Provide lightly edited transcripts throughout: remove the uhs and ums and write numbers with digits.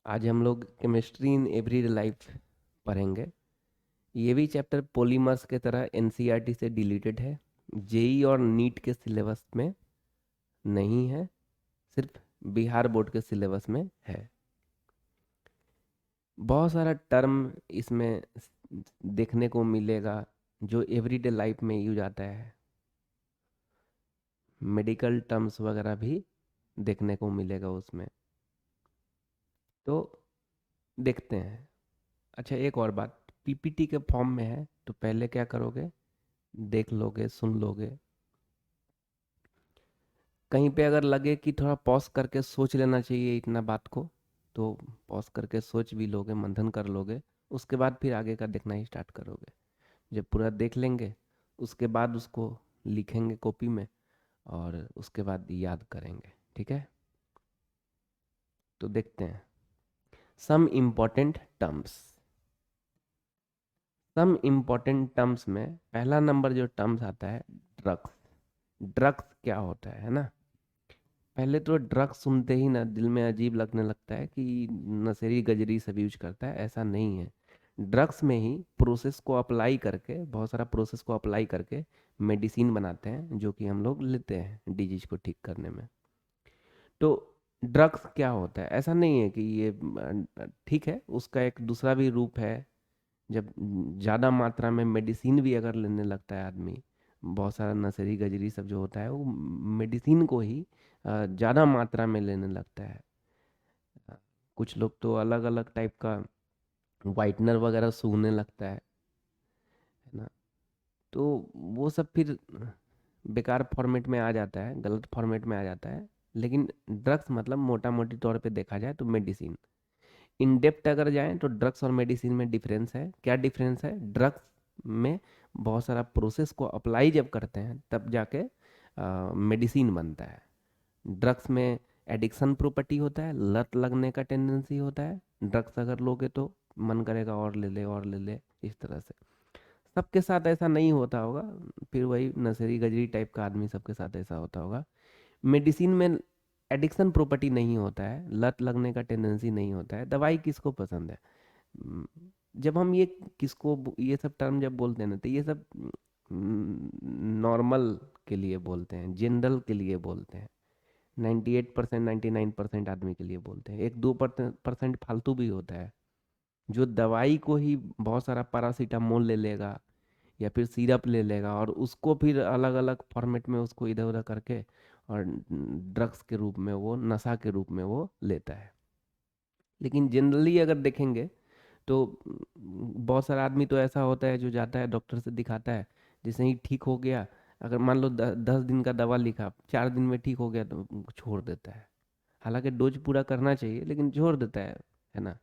आज हम लोग केमिस्ट्री इन एवरीडे लाइफ पढ़ेंगे। ये भी चैप्टर पॉलीमर्स के तरह एनसीईआरटी से डिलीटेड है। जेई और नीट के सिलेबस में नहीं है, सिर्फ बिहार बोर्ड के सिलेबस में है। बहुत सारा टर्म इसमें देखने को मिलेगा जो एवरीडे लाइफ में यूज आता है। मेडिकल टर्म्स वगैरह भी देखने को मिलेगा उसमें। तो देखते हैं। अच्छा, एक और बात, पीपीटी के फॉर्म में है तो पहले क्या करोगे, देख लोगे, सुन लोगे। कहीं पे अगर लगे कि थोड़ा पॉज करके सोच लेना चाहिए इतना बात को, तो पॉज करके सोच भी लोगे, मंथन कर लोगे। उसके बाद फिर आगे का देखना ही स्टार्ट करोगे। जब पूरा देख लेंगे उसके बाद उसको लिखेंगे कॉपी में और उसके बाद याद करेंगे। ठीक है, तो देखते हैं। Some important terms. Some important terms में पहला नंबर जो टर्म्स आता है, ड्रग्स। ड्रग्स क्या होता है ना। पहले तो ड्रग्स सुनते ही ना दिल में अजीब लगने लगता है कि नशेड़ी गजरी सब यूज करता है। ऐसा नहीं है। ड्रग्स में ही प्रोसेस को अप्लाई करके, बहुत सारा प्रोसेस को अप्लाई करके मेडिसिन बनाते हैं जो कि हम लोग लेते हैं डिजीज को ठीक करने में। तो ड्रग्स क्या होता है, ऐसा नहीं है कि ये ठीक है, उसका एक दूसरा भी रूप है। जब ज़्यादा मात्रा में मेडिसिन भी अगर लेने लगता है आदमी, बहुत सारा नशेड़ी गजरी सब जो होता है वो मेडिसिन को ही ज़्यादा मात्रा में लेने लगता है। अ, कुछ लोग तो अलग अलग टाइप का वाइटनर वगैरह सूंघने लगता है ना। तो वो सब फिर बेकार फॉर्मेट में आ जाता है, गलत फॉर्मेट में आ जाता है। लेकिन ड्रग्स मतलब मोटा मोटी तौर पे देखा जाए तो मेडिसिन। इन डेप्थ अगर जाएं तो ड्रग्स और मेडिसिन में डिफरेंस है। क्या डिफरेंस है, ड्रग्स में बहुत सारा प्रोसेस को अप्लाई जब करते हैं तब जाके मेडिसिन बनता है। ड्रग्स में एडिक्शन प्रॉपर्टी होता है, लत लगने का टेंडेंसी होता है। ड्रग्स अगर लोगे तो मन करेगा और ले ले और ले ले, इस तरह से। सबके साथ ऐसा नहीं होता होगा, फिर वही नशेड़ी गजरी टाइप का आदमी सबके साथ ऐसा होता होगा। मेडिसिन में एडिक्शन प्रॉपर्टी नहीं होता है, लत लगने का टेंडेंसी नहीं होता है। दवाई किसको पसंद है। हम्म, जब हम ये ये सब टर्म जब बोलते हैं ना, तो ये सब नॉर्मल के लिए बोलते हैं, जनरल के लिए बोलते हैं। 98% 99% आदमी के लिए बोलते हैं। 1-2% फालतू भी होता है जो दवाई को ही बहुत सारा पैरासीटामोल ले लेगा या फिर सिरप ले लेगा और उसको फिर अलग अलग फॉर्मेट में उसको इधर उधर करके और ड्रग्स के रूप में, वो नशा के रूप में वो लेता है। लेकिन जनरली अगर देखेंगे तो बहुत सारा आदमी तो ऐसा होता है जो जाता है डॉक्टर से दिखाता है, जैसे ही ठीक हो गया, अगर मान लो 10 दिन का दवा लिखा, 4 दिन में ठीक हो गया तो छोड़ देता है। हालांकि डोज पूरा करना चाहिए लेकिन छोड़ देता है ना।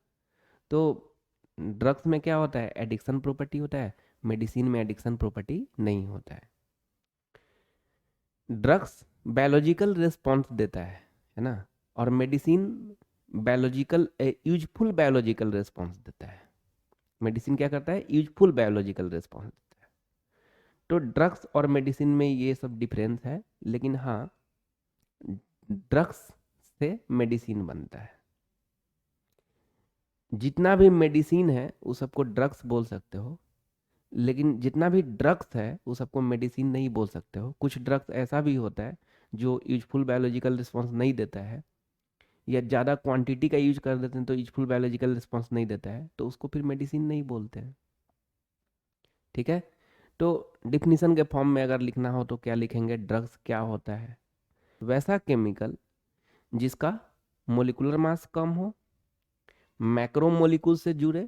तो ड्रग्स में क्या होता है, एडिक्शन प्रॉपर्टी होता है। मेडिसिन में एडिक्शन प्रॉपर्टी नहीं होता है। ड्रग्स बायोलॉजिकल रिस्पॉन्स देता है ना। और medicine biological useful biological response देता है। मेडिसिन क्या करता है, यूजफुल बायोलॉजिकल रिस्पॉन्स देता है। तो ड्रग्स और मेडिसिन में ये सब डिफरेंस है। लेकिन हाँ, ड्रग्स से मेडिसिन बनता है। जितना भी मेडिसिन है वो सबको ड्रग्स बोल सकते हो, लेकिन जितना भी ड्रग्स है वो सबको मेडिसिन नहीं बोल सकते हो। कुछ ड्रग्स ऐसा भी होता है जो यूजफुल बायोलॉजिकल रिस्पॉन्स नहीं देता है, या ज़्यादा क्वांटिटी का यूज कर देते हैं तो यूजफुल बायोलॉजिकल रिस्पॉन्स नहीं देता है, तो उसको फिर मेडिसिन नहीं बोलते हैं। ठीक है, तो डिफिनीशन के फॉर्म में अगर लिखना हो तो क्या लिखेंगे, ड्रग्स क्या होता है, वैसा केमिकल जिसका मोलिकुलर मास कम हो, मैक्रोमोलिकुल से जुड़े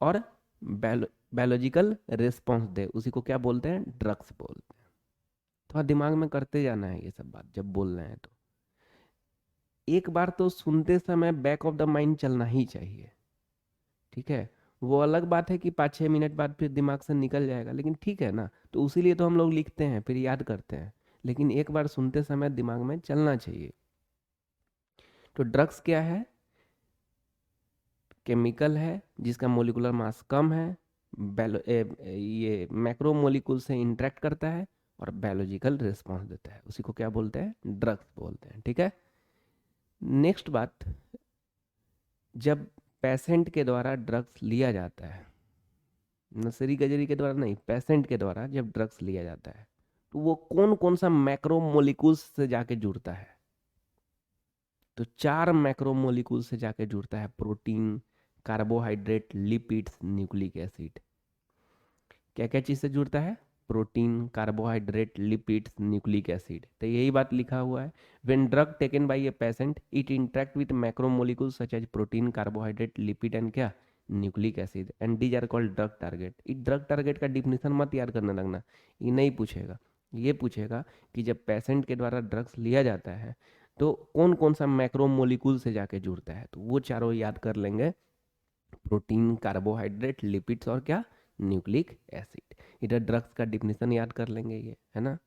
और बायोलॉजिकल रिस्पॉन्स दे, उसी को क्या बोलते हैं, ड्रग्स बोलते हैं। थोड़ा दिमाग में करते जाना है ये सब बात जब बोल रहे हैं तो। एक बार तो सुनते समय बैक ऑफ द माइंड चलना ही चाहिए। ठीक है, वो अलग बात है कि 5-6 मिनट बाद फिर दिमाग से निकल जाएगा, लेकिन ठीक है ना, तो उसीलिए तो हम लोग लिखते हैं फिर याद करते हैं। लेकिन एक बार सुनते समय दिमाग में चलना चाहिए। तो ड्रग्स क्या है, केमिकल है जिसका मोलिकुलर मास कम है, ये मैक्रो मोलिकुल से इंटरेक्ट करता है और बायोलॉजिकल रिस्पॉन्स देता है, उसी को क्या बोलते हैं, ड्रग्स बोलते हैं। ठीक है, नेक्स्ट बात, जब पेशेंट के द्वारा ड्रग्स लिया जाता है, नर्सरी गजरी के द्वारा नहीं, पेशेंट के द्वारा जब ड्रग्स लिया जाता है, तो वो कौन कौन सा मैक्रो मोलिक्यूल्स से जाके जुड़ता है? तो 4 मैक्रो मोलिक्यूल से जाके जुड़ता है, protein, carbohydrate, lipids, nucleic acid. क्या क्या चीज़ से जुड़ता है? Protein, carbohydrate, lipids, nucleic acid. तो यही बात लिखा हुआ है, when drug taken by a patient it interact with macromolecules such as protein, carbohydrate, lipid and क्या, nucleic acid, and these are called drug target. इस ड्रग टारगेट का definition मत याद करने लगना, ये नहीं पूछेगा। ये पूछेगा कि जब पेशेंट के द्वारा ड्रग्स लिया जाता है तो कौन कौन सा मैक्रोमोलिक्यूल से जाके जुड़ता है, तो वो चारों याद कर लेंगे, प्रोटीन, कार्बोहाइड्रेट, लिपिड्स और क्या, न्यूक्लिक एसिड। इधर ड्रग्स का डिफिनेशन याद कर लेंगे, ये है ना।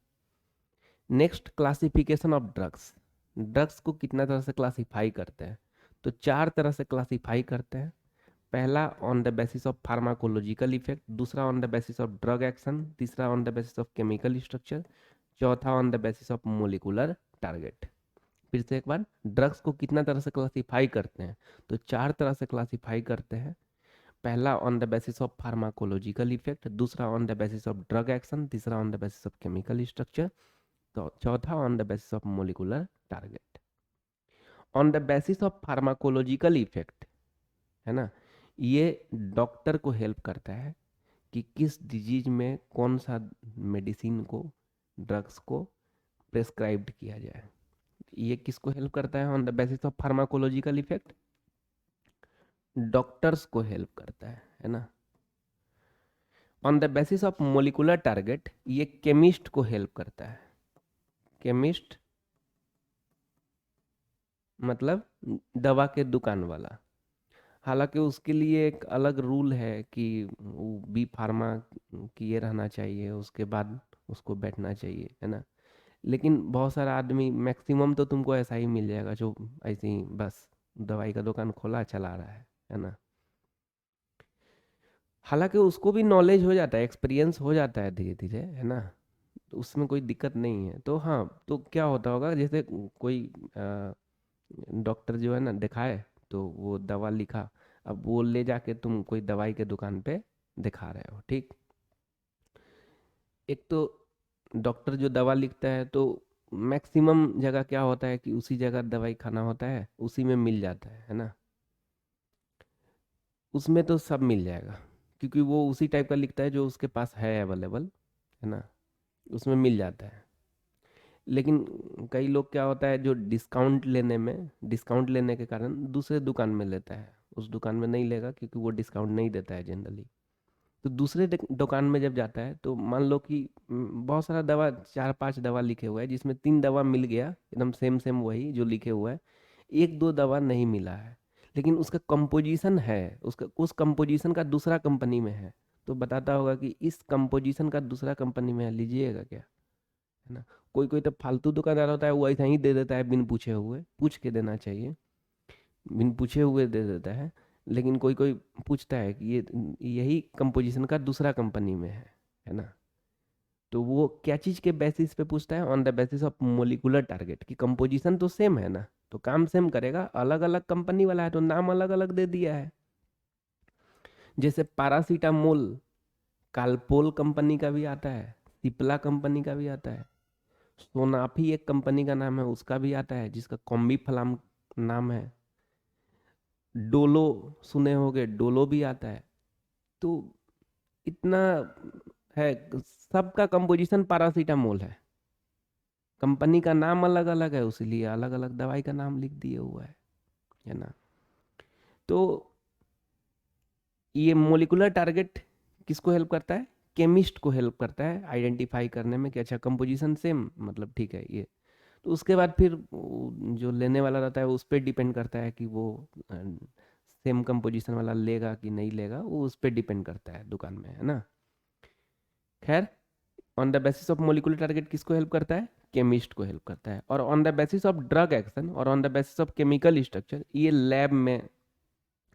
Next, classification of drugs. Drugs को कितना तरह से क्लासिफाई करते हैं? तो 4 तरह से क्लासिफाई करते हैं। पहला on the basis of pharmacological effect, दूसरा on the basis of drug action, तीसरा on the basis of chemical structure, चौथा on the basis of molecular target. फिर से एक बार, ड्रग्स को कितना तरह से क्लासिफाई करते हैं? तो 4 तरह से क्लासिफाई करते हैं। पहला on the basis of pharmacological effect, दूसरा on the basis of drug action, तीसरा on the basis of chemical structure, तो चौथा on the basis of molecular target. On the basis of pharmacological effect, है ना, ये डॉक्टर को help करता है कि किस डिजीज में कौन सा मेडिसिन को, ड्रग्स को प्रेस्क्राइब्ड किया जाए। ये किसको हेल्प करता है on the basis of pharmacological effect? Doctors को हेल्प करता है ना। On the basis of molecular target, ये केमिस्ट को हेल्प करता है। केमिस्ट मतलब दवा के दुकान वाला। हालांकि उसके लिए एक अलग रूल है कि वो बी फार्मा किए रहना चाहिए, उसके बाद उसको बैठना चाहिए, है ना। लेकिन बहुत सारा आदमी, मैक्सिमम तो तुमको ऐसा ही मिल जाएगा जो ऐसे ही बस दवाई का दुकान खोला चला रहा है ना। हालांकि उसको भी नॉलेज हो जाता है, एक्सपीरियंस हो जाता है धीरे धीरे, है ना। तो उसमें कोई दिक्कत नहीं है। तो हाँ, तो क्या होता होगा, जैसे कोई डॉक्टर जो है ना दिखाए, तो वो दवा लिखा, अब वो ले जाके तुम कोई दवाई के दुकान पे दिखा रहे हो, ठीक। एक तो डॉक्टर जो दवा लिखता है, तो मैक्सिमम जगह क्या होता है कि उसी जगह दवाई खाना होता है, उसी में मिल जाता है ना। उसमें तो सब मिल जाएगा, क्योंकि वो उसी टाइप का लिखता है जो उसके पास है अवेलेबल, है ना, उसमें मिल जाता है। लेकिन कई लोग क्या होता है, जो डिस्काउंट लेने के कारण दूसरे दुकान में लेता है, उस दुकान में नहीं लेगा क्योंकि वो डिस्काउंट नहीं देता है जनरली। तो दूसरे दुकान में जब जाता है, तो मान लो कि बहुत सारा दवा, 4-5 दवा लिखे हुए है, जिसमें 3 दवा मिल गया एकदम सेम सेम वही जो लिखे हुआ है, एक दो दवा नहीं मिला है, लेकिन उसका कंपोजिशन है, उसका उस कंपोजिशन का दूसरा कंपनी में है, तो बताता होगा कि इस कंपोजिशन का दूसरा कंपनी में है, लीजिएगा क्या, है ना। कोई कोई तो फालतू दुकानदार होता है, वो ऐसा ही दे देता है बिन पूछे हुए, पूछ के देना चाहिए, बिन पूछे हुए दे देता है। लेकिन कोई कोई पूछता है कि ये यही कंपोजिशन का दूसरा कंपनी में है ना। तो वो क्या चीज़ के बेसिस पे पूछता है? On the basis of molecular target, कि कंपोजिशन तो सेम है ना, तो काम सेम करेगा, अलग अलग कंपनी वाला है तो नाम अलग अलग दे दिया है। जैसे पैरासीटामोल कालपोल कंपनी का भी आता है, सिप्ला कंपनी का भी आता है, सोनाफी एक कंपनी का नाम है, उसका भी आता है जिसका कॉम्बी फलाम नाम है। डोलो सुने होगे, डोलो भी आता है। तो इतना है, सबका कंपोजिशन पैरासीटामोल है, कंपनी का नाम अलग अलग है, उसलिए अलग अलग दवाई का नाम लिख दिए हुआ है ना। तो ये मोलिकुलर टारगेट किसको हेल्प करता है? केमिस्ट को हेल्प करता है आइडेंटिफाई करने में कि अच्छा कंपोजिशन सेम, मतलब ठीक है ये। तो उसके बाद फिर जो लेने वाला रहता है उस पर डिपेंड करता है कि वो सेम कंपोजिशन वाला लेगा कि नहीं लेगा, वो उस पर डिपेंड करता है दुकान में, है ना। खैर, on the basis of molecular target किसको हेल्प करता है? केमिस्ट को हेल्प करता है। और on the basis of drug action और on the basis of chemical structure, ये लैब में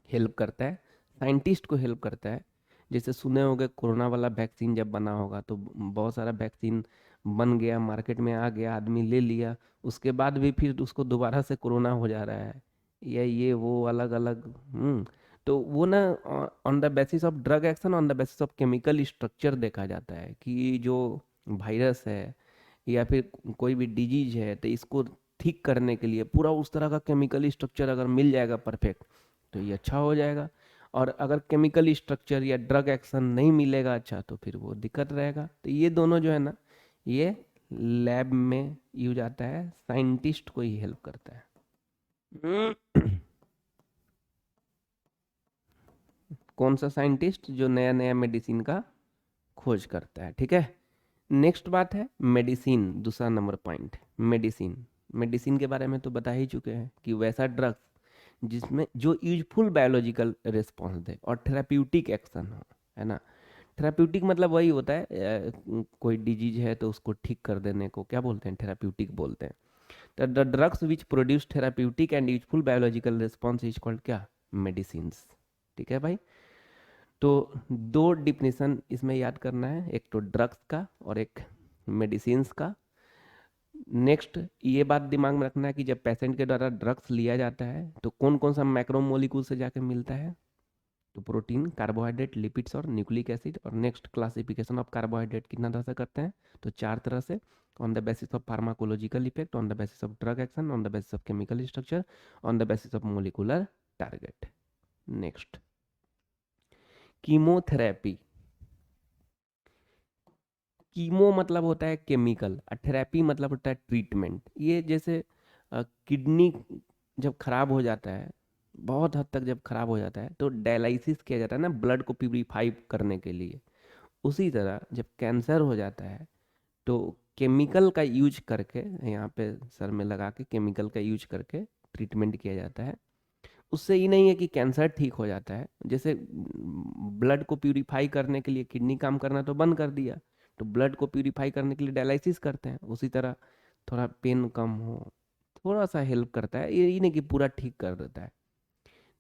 हेल्प करता है, साइंटिस्ट को हेल्प करता है। जैसे सुने होंगे कोरोना वाला वैक्सीन जब बना होगा, तो बहुत सारा वैक्सीन बन गया, मार्केट में आ गया, आदमी ले लिया, उसके बाद भी फिर उसको दोबारा से कोरोना हो जा रहा है, या ये वो अलग अलग। तो वो ना on the basis of drug action, on the basis of chemical structure देखा जाता है कि जो वायरस है या फिर कोई भी डिजीज है, तो इसको ठीक करने के लिए पूरा उस तरह का केमिकल स्ट्रक्चर अगर मिल जाएगा परफेक्ट, तो ये अच्छा हो जाएगा। और अगर केमिकल स्ट्रक्चर या ड्रग एक्शन नहीं मिलेगा अच्छा, तो फिर वो दिक्कत रहेगा। तो ये दोनों जो है ना, ये लैब में यूज आता है, साइंटिस्ट को ही हेल्प करता है। कौन सा साइंटिस्ट? जो नया नया मेडिसिन का खोज करता है, ठीक है। नेक्स्ट बात है मेडिसिन, दूसरा नंबर पॉइंट, मेडिसिन। मेडिसिन के बारे में तो बता ही चुके हैं कि वैसा ड्रग्स जिसमें जो यूजफुल बायोलॉजिकल रिस्पॉन्स दे और थेराप्यूटिक एक्शन हो, है ना। थेराप्यूटिक मतलब वही होता है, कोई डिजीज है तो उसको ठीक कर देने को क्या बोलते हैं? थेराप्यूटिक बोलते हैं। तो the drugs which produce therapeutic and useful biological response is called क्या? मेडिसिन्स। ठीक है भाई। तो दो डिफिनीशन इसमें याद करना है, एक तो ड्रग्स का और एक मेडिसिन्स का। नेक्स्ट ये बात दिमाग में रखना है कि जब पेशेंट के द्वारा ड्रग्स लिया जाता है तो कौन कौन सा मैक्रोमोलिक्यूल से जाके मिलता है? तो प्रोटीन, कार्बोहाइड्रेट, लिपिड्स और न्यूक्लिक एसिड। और नेक्स्ट क्लासिफिकेशन ऑफ कार्बोहाइड्रेट कितना तरह से करते हैं? तो चार तरह से। On the basis of pharmacological effect, on the basis of drug action, on the basis of chemical structure, on the basis of molecular target. Next, chemotherapy. Chemo मतलब होता है केमिकल, और थेरेपी मतलब होता है ट्रीटमेंट। ये जैसे किडनी जब खराब हो जाता है, बहुत हद तक जब खराब हो जाता है, तो डायलिसिस किया जाता है ना, ब्लड को प्यूरिफाई करने के लिए। उसी तरह जब कैंसर हो जाता है, तो केमिकल का यूज करके, यहाँ पे सर में लगा के केमिकल का यूज करके ट्रीटमेंट किया जाता है। उससे ही नहीं है कि कैंसर ठीक हो जाता है। जैसे ब्लड को प्यूरिफाई करने के लिए किडनी काम करना तो बंद कर दिया, तो ब्लड को प्यूरिफाई करने के लिए डायलिसिस करते हैं। उसी तरह थोड़ा पेन कम हो, थोड़ा सा हेल्प करता है, ये नहीं कि पूरा ठीक कर देता है।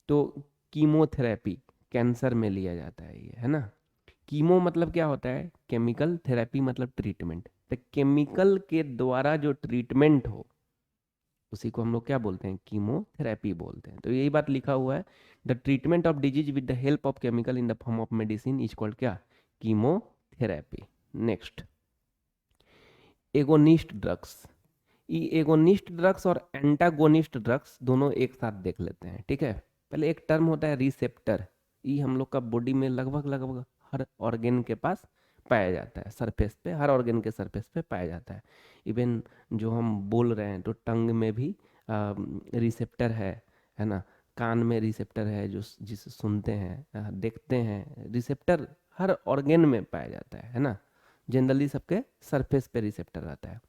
तो कीमोथेरेपी कैंसर में लिया जाता है ये, है ना। कीमो मतलब क्या होता है? केमिकल, थेरेपी मतलब ट्रीटमेंट। तो केमिकल के द्वारा जो ट्रीटमेंट हो, उसी को हम लोग क्या बोलते हैं? कीमोथेरेपी बोलते हैं। तो यही बात लिखा हुआ है, the treatment of disease with the help of chemical in the form of medicine is called क्या? कीमोथेरेपी। Next, agonist drugs. ये एगोनिस्ट ड्रग्स और एंटागोनिस्ट ड्रग्स दोनों एक साथ देख लेते हैं, ठीक है। पहले एक टर्म होता है रिसेप्टर। ये हम लोग का बॉडी में लगभग लगभग हर ऑर्गेन के पास पाया जाता है, सरफेस पे, हर ऑर्गेन के सरफेस पे पाया जाता है। इवन जो हम बोल रहे हैं, तो टंग में भी रिसेप्टर है ना। कान में रिसेप्टर है, जो जिसे सुनते हैं, देखते हैं। रिसेप्टर हर ऑर्गेन में पाया जाता है ना। जनरली सबके सरफेस पे रिसेप्टर रहता है।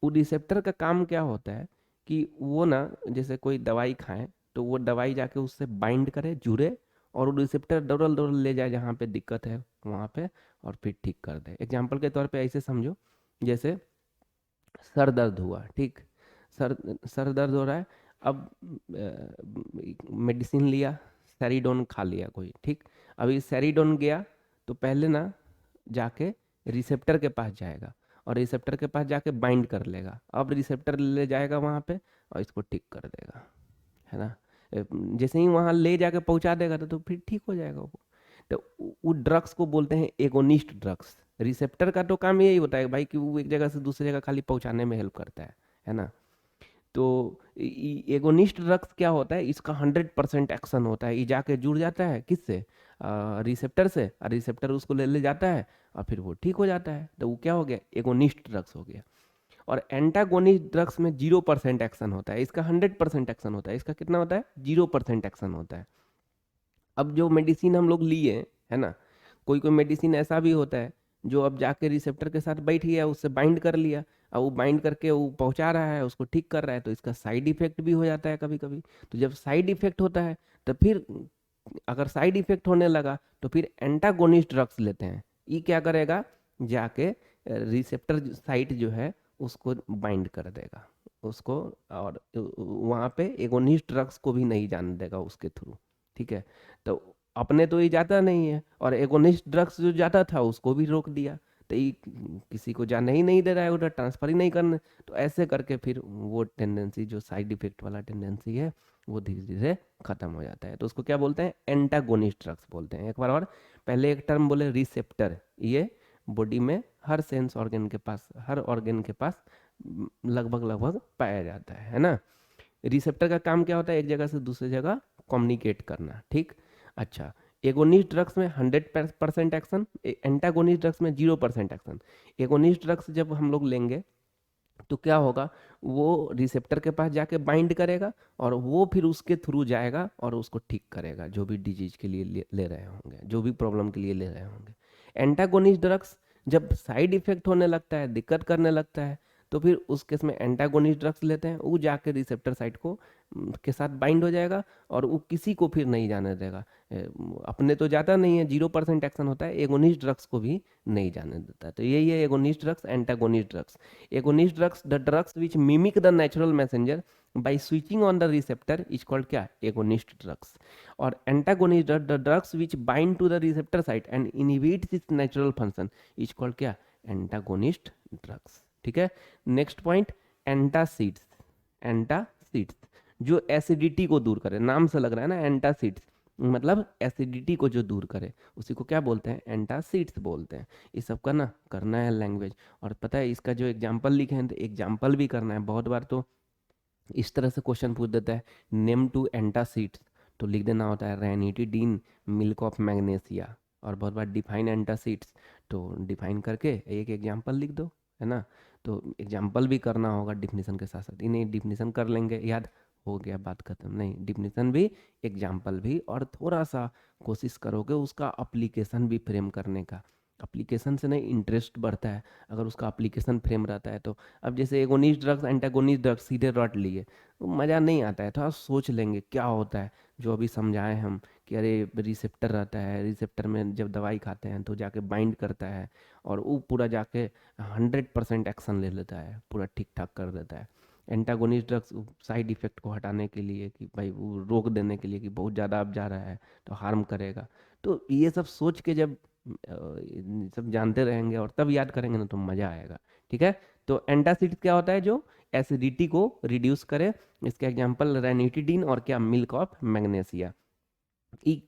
वो रिसेप्टर का काम क्या होता है कि वो ना, जैसे कोई दवाई खाएं, तो वो दवाई जाके उससे बाइंड करे, जुड़े, और वो रिसेप्टर दौड़ल दौड़ल ले जाए जहाँ पे दिक्कत है वहाँ पे, और फिर ठीक कर दे। एग्जाम्पल के तौर पे ऐसे समझो, जैसे सर दर्द हुआ, ठीक। सर सर दर्द हो रहा है। अब मेडिसिन लिया, सेरिडोन खा लिया कोई, ठीक। अभी सेरिडोन गया, तो पहले ना जाके रिसेप्टर के पास जाएगा, और रिसेप्टर के पास जाके बाइंड कर लेगा। अब रिसेप्टर ले जाएगा वहाँ पे और इसको ठीक कर देगा, है ना। जैसे ही वहाँ ले जाके पहुँचा देगा, तो फिर ठीक हो जाएगा वो। तो वो ड्रग्स को बोलते हैं एगोनिस्ट ड्रग्स। रिसेप्टर का तो काम यही होता है भाई, कि वो एक जगह से दूसरी जगह खाली पहुँचाने में हेल्प करता है ना। तो एगोनिस्ट ड्रग्स क्या होता है? इसका 100% एक्शन होता है। ये जाके जुड़ जाता है किससे? रिसेप्टर से, और रिसेप्टर उसको ले ले जाता है, और फिर वो ठीक हो जाता है। तो वो क्या हो गया? एगोनिस्ट ड्रग्स हो गया। और एंटागोनिस्ट ड्रग्स में 0% एक्शन होता है, इसका 100% एक्शन होता है। इसका कितना होता है? 0% एक्शन होता है। अब जो मेडिसिन हम लोग लिए, है ना, कोई कोई मेडिसिन ऐसा भी होता है जो अब जाके रिसेप्टर के साथ बैठ गया, उससे बाइंड कर लिया, और वो बाइंड करके वो पहुंचा रहा है, उसको ठीक कर रहा है, तो इसका साइड इफेक्ट भी हो जाता है कभी कभी। तो जब साइड इफेक्ट होता है, तो फिर अगर साइड इफेक्ट होने लगा, तो फिर एंटागोनिस्ट ड्रग्स लेते हैं। ये क्या करेगा? जाके रिसेप्टर साइट जो है उसको बाइंड कर देगा उसको, और वहाँ पे एगोनिस्ट ड्रग्स को भी नहीं जाने देगा उसके थ्रू, ठीक है। तो अपने तो ये जाता नहीं है, और एगोनिस्ट ड्रग्स जो जाता था उसको भी रोक दिया। तो ये किसी को जाने ही नहीं दे रहा है, उधर ट्रांसफर ही नहीं करने। तो ऐसे करके फिर वो टेंडेंसी, जो साइड इफेक्ट वाला टेंडेंसी है, वो धीरे धीरे खत्म हो जाता है। तो उसको क्या बोलते हैं, एंटागोनिस्ट ड्रग्स बोलते हैं। एक बार और, पहले एक टर्म बोले रिसेप्टर, ये बॉडी में हर सेंस ऑर्गन के पास, हर ऑर्गन के पास लगभग लगभग पाया जाता है ना। रिसेप्टर का काम क्या होता है, एक जगह से दूसरी जगह कम्युनिकेट करना, ठीक। अच्छा, एगोनिस्ट ड्रग्स में 100% एक्शन, एंटागोनिस्ट ड्रग्स में 0% एक्शन। एगोनिस्ट ड्रग्स जब हम लोग लेंगे तो क्या होगा, वो रिसेप्टर के पास जाके बाइंड करेगा और वो फिर उसके थ्रू जाएगा और उसको ठीक करेगा, जो भी डिजीज के लिए ले रहे होंगे, जो भी प्रॉब्लम के लिए ले रहे होंगे। एंटागोनिस्ट ड्रग्स जब साइड इफेक्ट होने लगता है, दिक्कत करने लगता है, तो फिर उस केस में एंटागोनिस्ट ड्रग्स लेते हैं, वो जाके रिसेप्टर साइट को के साथ बाइंड हो जाएगा और वो किसी को फिर नहीं जाने देगा। अपने तो जाता नहीं है, 0% एक्शन होता है, एगोनिस्ट ड्रग्स को भी नहीं जाने देता है। तो यही है agonist drugs, antagonist drugs. Agonist drugs, the drugs which mimic the natural messenger by switching on the receptor is called क्या, एगोनिस्ट ड्रग्स। और antagonist drug, the drugs which bind to the receptor site and inhibits its natural function is called क्या, antagonist drugs. ठीक है। Next point, antacids. Antacids जो acidity को दूर करे, नाम से लग रहा है ना एंटासिड्स, मतलब एसिडिटी को जो दूर करे, उसी को क्या बोलते हैं, एंटासिड्स बोलते हैं। इस सब का ना करना है लैंग्वेज। और पता है इसका जो एग्जाम्पल लिखे हैं, तो एग्जाम्पल भी करना है। बहुत बार तो इस तरह से क्वेश्चन पूछ देता है, नेम टू एंटासिड्स, तो लिख देना होता है रैनिटिडीन, मिल्क ऑफ मैग्नेशिया। और बहुत बार डिफाइन एंटासिड्स, तो डिफाइन करके एक एग्जाम्पल लिख दो, है ना। तो एग्जाम्पल भी करना होगा डिफिनीसन के साथ साथ, इन्हें डिफिनीसन कर लेंगे याद, हो गया बात खत्म। नहीं, डिफिनीसन भी, एग्जाम्पल भी, और थोड़ा सा कोशिश करोगे उसका अप्लीकेशन भी फ्रेम करने का। अप्लीकेशन से नहीं इंटरेस्ट बढ़ता है, अगर उसका अप्लीकेशन फ्रेम रहता है तो। अब जैसे एगोनिस्ट ड्रग्स, एंटागोनिस्ट ड्रग्स सीधे रट लिए तो मज़ा नहीं आता है, थोड़ा सोच लेंगे क्या होता है। जो अभी समझाए हम कि अरे रिसेप्टर रहता है, रिसेप्टर में जब दवाई खाते हैं तो जाके बाइंड करता है और वो पूरा जाके 100% एक्शन ले लेता है, पूरा ठीक ठाक कर देता है। एंटागोनिस्ट ड्रग्स साइड इफेक्ट को हटाने के लिए, कि भाई वो रोक देने के लिए कि बहुत ज़्यादा अब जा रहा है तो हार्म करेगा। तो ये सब सोच के जब सब जानते रहेंगे और तब याद करेंगे ना, तो मज़ा आएगा। ठीक है। तो एंटासिड क्या होता है, जो एसिडिटी को रिड्यूस करे। इसके एग्जांपल रेनिटिडीन और क्या, मिल्क ऑफ मैग्नेशिया।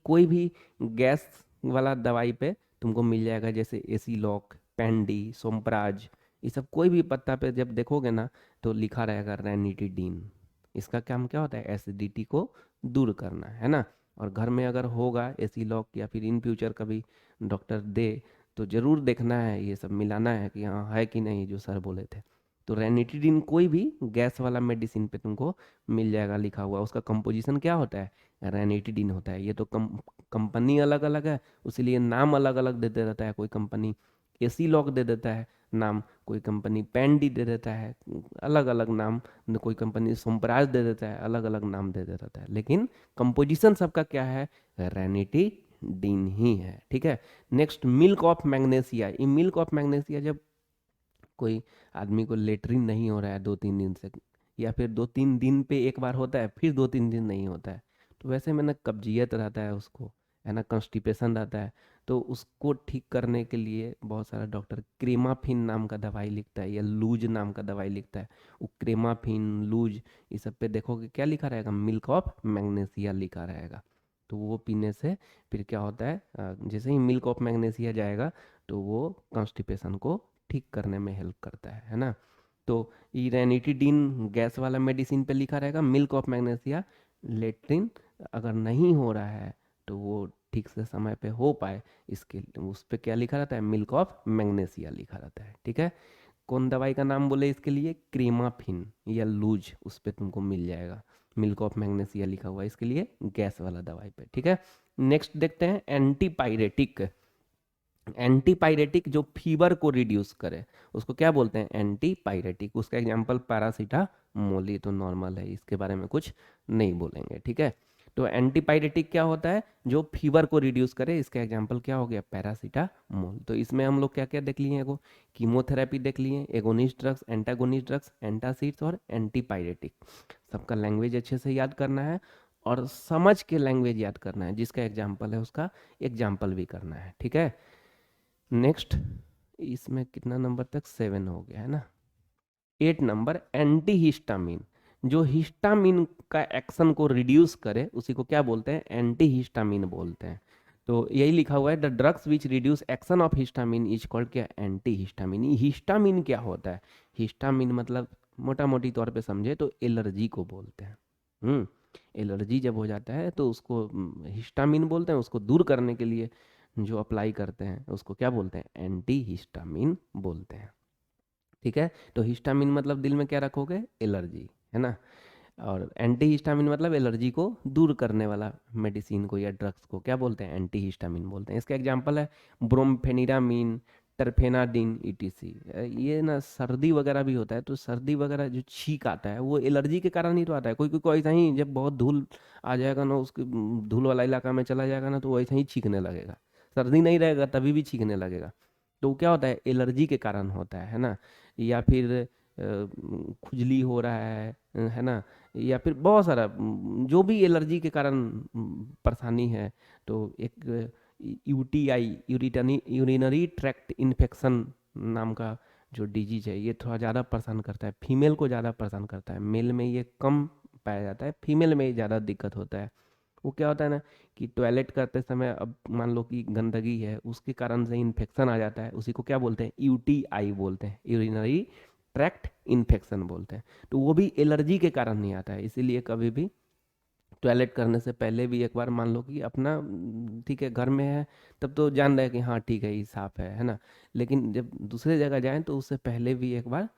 कोई भी गैस वाला दवाई पे तुमको मिल जाएगा, जैसे एसीलॉक, पेंडी, सोमप्राज, ये सब कोई भी पत्ता पे जब देखोगे ना तो लिखा रहेगा रेनिटिडीन। इसका काम क्या होता है, एसिडिटी को दूर करना, है ना। और घर में अगर होगा एसीलॉक या फिर इन फ्यूचर कभी डॉक्टर दे, तो ज़रूर देखना है, ये सब मिलाना है कि हाँ है कि नहीं जो सर बोले थे। तो रेनिटिडीन कोई भी गैस वाला मेडिसिन पे तुमको मिल जाएगा लिखा हुआ। उसका कंपोजिशन क्या होता है, रेनिटिडीन होता है। ये तो कंपनी अलग अलग है, उसीलिए नाम अलग अलग देते रहता है। कोई कंपनी एसी लॉक दे देता है नाम, कोई कंपनी पेंडी दे देता है, अलग अलग नाम। कोई कंपनी सोमपराज दे देता है, अलग अलग नाम दे देता है, लेकिन कंपोजिशन सबका क्या है, रेनिटिडीन ही है। ठीक है। Next, milk of magnesia. ये मिल्क ऑफ मैग्नेशिया जब कोई आदमी को लेटरिन नहीं हो रहा है 2-3 दिन से, या फिर 2-3 दिन पे एक बार होता है, फिर 2-3 दिन नहीं होता है, तो वैसे में ना कब्जियत रहता है उसको, है ना, कॉन्स्टिपेशन रहता है। तो उसको ठीक करने के लिए बहुत सारा डॉक्टर क्रेमाफिन नाम का दवाई लिखता है, या लूज नाम का दवाई लिखता है। वो क्रेमाफिन, लूज, ये सब पे देखोगे क्या लिखा रहेगा, मिल्क ऑफ मैग्नेशिया लिखा रहेगा। तो वो पीने से फिर क्या होता है, जैसे ही मिल्क ऑफ मैग्नेशिया जाएगा तो वो कॉन्स्टिपेशन को ठीक करने में हेल्प करता है ना। तो ये रेनिटिडीन गैस वाला मेडिसिन पे लिखा रहेगा, मिल्क ऑफ मैग्नेशिया लेट्रिन अगर नहीं हो रहा है तो वो ठीक से समय पे हो पाए, इसके उस पे क्या लिखा रहता है, मिल्क ऑफ मैग्नेशिया लिखा रहता है। ठीक है। कौन दवाई का नाम बोले इसके लिए, क्रीमाफिन या लूज, उस पे तुमको मिल जाएगा, मिल्क ऑफ मैग्नेशिया लिखा हुआ है इसके लिए, गैस वाला दवाई पे। ठीक है। नेक्स्ट देखते हैं, एंटीपायरेटिक। एंटीपायरेटिक जो फीवर को रिड्यूस करे उसको क्या बोलते हैं, एंटीपायरेटिक। उसका एग्जांपल पैरासीटामोल, ये तो नॉर्मल है, इसके बारे में कुछ नहीं बोलेंगे। ठीक है। तो एंटीपायरेटिक क्या होता है, जो फीवर को रिड्यूस करे, इसका एग्जांपल क्या हो गया, पैरासीटामोल। तो इसमें हम लोग क्या क्या देख लिए, एगो कीमोथेरेपी देख लिए, agonist drugs, antagonist drugs, antacids और एंटीपायरेटिक। सबका लैंग्वेज अच्छे से याद करना है और समझ के लैंग्वेज याद करना है, जिसका एग्जाम्पल है उसका एग्जाम्पल भी करना है। ठीक है। नेक्स्ट, इसमें कितना नंबर तक, 7 हो गया है ना। 8 नंबर, एंटीहिस्टामिन। जो हिस्टामिन का एक्शन को रिड्यूस करे उसी को क्या बोलते हैं, एंटी हिस्टामिन बोलते हैं। तो यही लिखा हुआ है, the drugs which reduce action of histamine is called क्या, एंटी हिस्टामिन। हिस्टामिन क्या होता है, हिस्टामिन मतलब मोटा मोटी तौर पे समझे तो एलर्जी को बोलते हैं। एलर्जी जब हो जाता है तो उसको हिस्टामिन बोलते हैं, उसको दूर करने के लिए जो अप्लाई करते हैं उसको क्या बोलते हैं, एंटी हिस्टामिन बोलते हैं। ठीक है, तो हिस्टामिन मतलब दिल में क्या रखोगे, एलर्जी, है ना। और एंटी हिस्टामिन मतलब एलर्जी को दूर करने वाला मेडिसिन को या ड्रग्स को क्या बोलते हैं, एंटी हिस्टामिन बोलते हैं। इसका एग्जांपल है ब्रोमफेनिरामिन, टरफेनाडिन, ईटीसी। ये ना सर्दी वगैरह भी होता है तो सर्दी वगैरह जो छींक आता है वो एलर्जी के कारण ही तो आता है। कोई कोई कोई ऐसा ही जब बहुत धूल आ जाएगा ना, उसके धूल वाला इलाका में चला जाएगा ना तो वो ऐसा ही छींकने लगेगा। सर्दी नहीं रहेगा तभी भी छींकने लगेगा। तो क्या होता है, एलर्जी के कारण होता है ना। या फिर खुजली हो रहा है ना। या फिर बहुत सारा जो भी एलर्जी के कारण परेशानी है। तो एक यूटीआई, यूरिनरी ट्रैक्ट इन्फेक्शन नाम का जो डिजीज है, ये थोड़ा ज़्यादा परेशान करता है, फीमेल को ज़्यादा परेशान करता है। मेल में ये कम पाया जाता है, फीमेल में ज़्यादा दिक्कत होता है। वो क्या होता है ना कि टॉयलेट करते समय अब मान लो कि गंदगी है, उसके कारण से इन्फेक्शन आ जाता है, उसी को क्या बोलते हैं, यूटीआई बोलते हैं, यूरिनरी ट्रैक्ट इन्फेक्शन बोलते हैं। तो वो भी एलर्जी के कारण नहीं आता है। इसीलिए कभी भी टॉयलेट करने से पहले भी एक बार मान लो कि अपना ठीक है घर में है तब तो जान रहे हैं कि हाँ ठीक है ये साफ है ना। लेकिन जब दूसरे जगह जाएं तो उससे पहले भी एक बार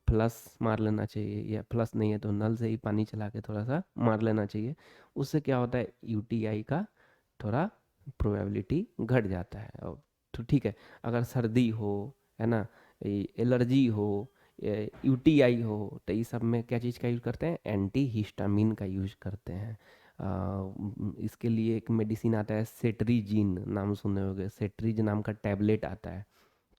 फ्लश मार लेना चाहिए, या फ्लश नहीं है तो नल से ही पानी चला के थोड़ा सा मार लेना चाहिए। उससे क्या होता है, यूटीआई का थोड़ा प्रोबेबिलिटी घट जाता है। और तो ठीक है, अगर सर्दी हो, है ना, एलर्जी हो, यूटीआई हो, तो ये सब में क्या चीज़ का यूज़ करते हैं, एंटी हिस्टामिन का यूज़ करते हैं। इसके लिए एक मेडिसिन आता है सेट्रीजिन, नाम सुने होंगे, सेट्रीज नाम का टैबलेट आता है।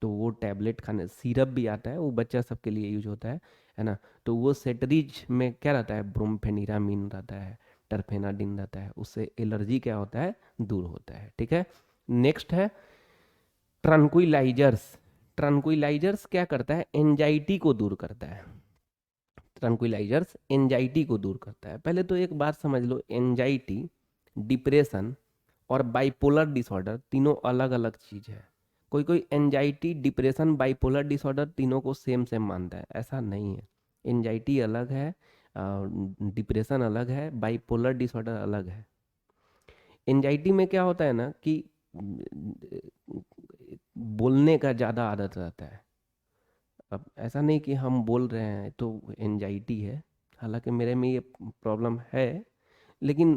तो वो टैबलेट खाने, सिरप भी आता है, वो बच्चा सबके लिए यूज होता है ना। तो वो सेटरीज में क्या रहता है, ब्रोमफेनिरामिन रहता है, टरफेनाडिन रहता है, उससे एलर्जी क्या होता है, दूर होता है। ठीक है, नेक्स्ट है ट्रंक्विलाइजर्स। ट्रंक्विलाइजर्स क्या करता है, एंजाइटी को दूर करता है। ट्रंक्विलाइजर्स एंजाइटी को दूर करता है। पहले तो एक बात समझ लो, एंजाइटी, डिप्रेशन और बाइपोलर डिसऑर्डर तीनों अलग अलग चीज़ है। कोई कोई एंजाइटी, डिप्रेशन, बाइपोलर डिसऑर्डर तीनों को सेम सेम मानता है, ऐसा नहीं है। एंजाइटी अलग है, डिप्रेशन अलग है, बाइपोलर डिसऑर्डर अलग है। एंजाइटी में क्या होता है ना कि बोलने का ज़्यादा आदत रहता है। अब ऐसा नहीं कि हम बोल रहे हैं तो एंजाइटी है, हालांकि मेरे में ये प्रॉब्लम है, लेकिन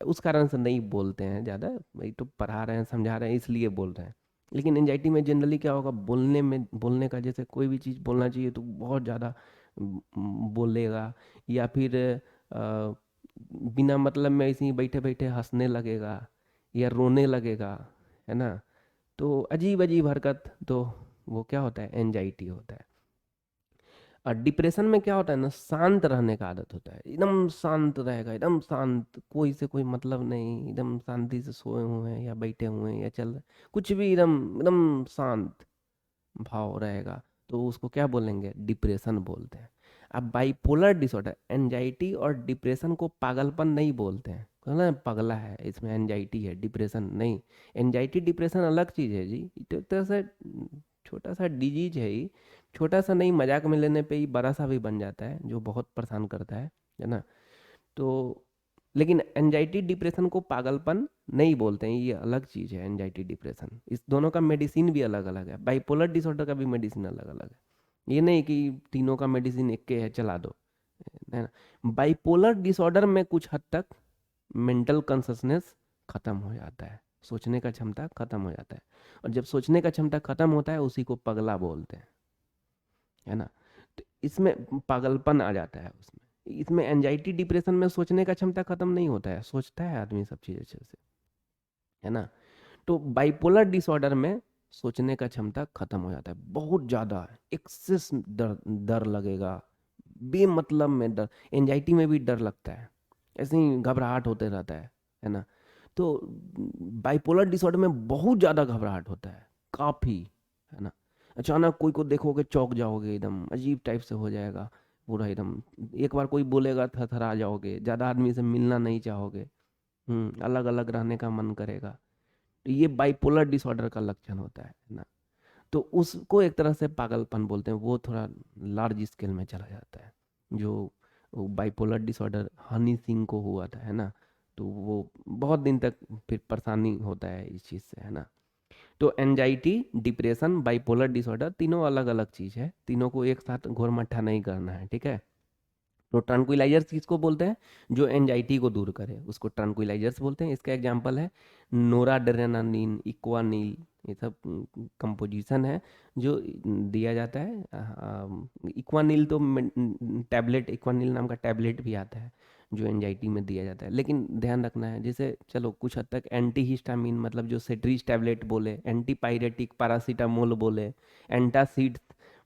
उस कारण से नहीं बोलते हैं ज़्यादा। वही तो पढ़ा रहे हैं, समझा रहे हैं, इसलिए बोल रहे हैं। लेकिन एंजाइटी में जनरली क्या होगा, बोलने में, बोलने का जैसे कोई भी चीज़ बोलना चाहिए तो बहुत ज़्यादा बोलेगा। या फिर अ, बिना मतलब में ऐसे ही बैठे बैठे हंसने लगेगा या रोने लगेगा, है ना। तो अजीब अजीब हरकत, तो वो क्या होता है, एंजाइटी होता है। और डिप्रेशन में क्या होता है ना, शांत रहने का आदत होता है, एकदम शांत रहेगा, एकदम शांत, कोई से कोई मतलब नहीं, एकदम शांति से सोए हुए हैं या बैठे हुए हैं या चल रहे, कुछ भी एकदम एकदम शांत भाव रहेगा। तो उसको क्या बोलेंगे, डिप्रेशन बोलते हैं। अब बाइपोलर डिसऑर्डर, एंजाइटी और डिप्रेशन को पागलपन नहीं बोलते हैं, कहना पगला है, इसमें एंजाइटी है, डिप्रेशन नहीं। एंजाइटी डिप्रेशन अलग चीज़ है जी, तो एक तरह से छोटा सा डिजीज है ही। छोटा सा नहीं, मजाक में लेने पे ही बड़ा सा भी बन जाता है, जो बहुत परेशान करता है ना। तो लेकिन एंजाइटी डिप्रेशन को पागलपन नहीं बोलते हैं, ये अलग चीज़ है एंजाइटी डिप्रेशन। इस दोनों का मेडिसिन भी अलग अलग है, बाइपोलर डिसऑर्डर का भी मेडिसिन अलग अलग है। ये नहीं कि तीनों का मेडिसिन एक के है चला दो, है ना। बाइपोलर डिसऑर्डर में कुछ हद तक मेंटल कॉन्शसनेस खत्म हो जाता है, सोचने का क्षमता खत्म हो जाता है। और जब सोचने का क्षमता खत्म होता है उसी को पगला बोलते हैं, है ना। तो इसमें पागलपन आ जाता है उसमें। इसमें एंजाइटी डिप्रेशन में सोचने का क्षमता खत्म नहीं होता है, सोचता है आदमी सब चीज़ अच्छे से, है ना। तो बाइपोलर डिसऑर्डर में सोचने का क्षमता खत्म हो जाता है, बहुत ज़्यादा एक्सेस डर, डर लगेगा, बेमतलब में डर। एंजाइटी में भी डर लगता है, ऐसे ही घबराहट होते रहता है ना। तो बाइपोलर डिसऑर्डर में बहुत ज़्यादा घबराहट होता है, काफ़ी, है ना। अचानक कोई को देखोगे चौंक जाओगे, एकदम अजीब टाइप से हो जाएगा, पूरा एकदम, एक बार कोई बोलेगा थरथरा जाओगे, ज़्यादा आदमी से मिलना नहीं चाहोगे, अलग अलग रहने का मन करेगा। तो ये बाइपोलर डिसऑर्डर का लक्षण होता है ना। तो उसको एक तरह से पागलपन बोलते हैं, वो थोड़ा लार्ज स्केल में चला जाता है। जो बाइपोलर डिसऑर्डर हनी सिंह को हुआ था, है ना, तो वो बहुत दिन तक फिर परेशानी होता है इस चीज़ से, है ना। तो एंजाइटी, डिप्रेशन, बाइपोलर डिसऑर्डर तीनों अलग अलग चीज़ है, तीनों को एक साथ घोर मट्ठा नहीं करना है, ठीक है। तो ट्रैंक्विलाइजर्स किसको बोलते हैं? जो एंजाइटी को दूर करे उसको ट्रैंक्विलाइजर्स बोलते हैं। इसका एग्जांपल है नोराड्रेनालिन, इक्वानिल, ये सब कंपोजिशन है जो दिया जाता है। इक्वानिल तो टैबलेट, इक्वानिल नाम का टैबलेट भी आता है जो एंजाइटी में दिया जाता है। लेकिन ध्यान रखना है, जैसे चलो कुछ हद तक एंटी हिस्टामिन, मतलब जो सेट्रीज टैबलेट बोले, एंटी पायरेटिक पैरासीटामोल बोले, एंटासिड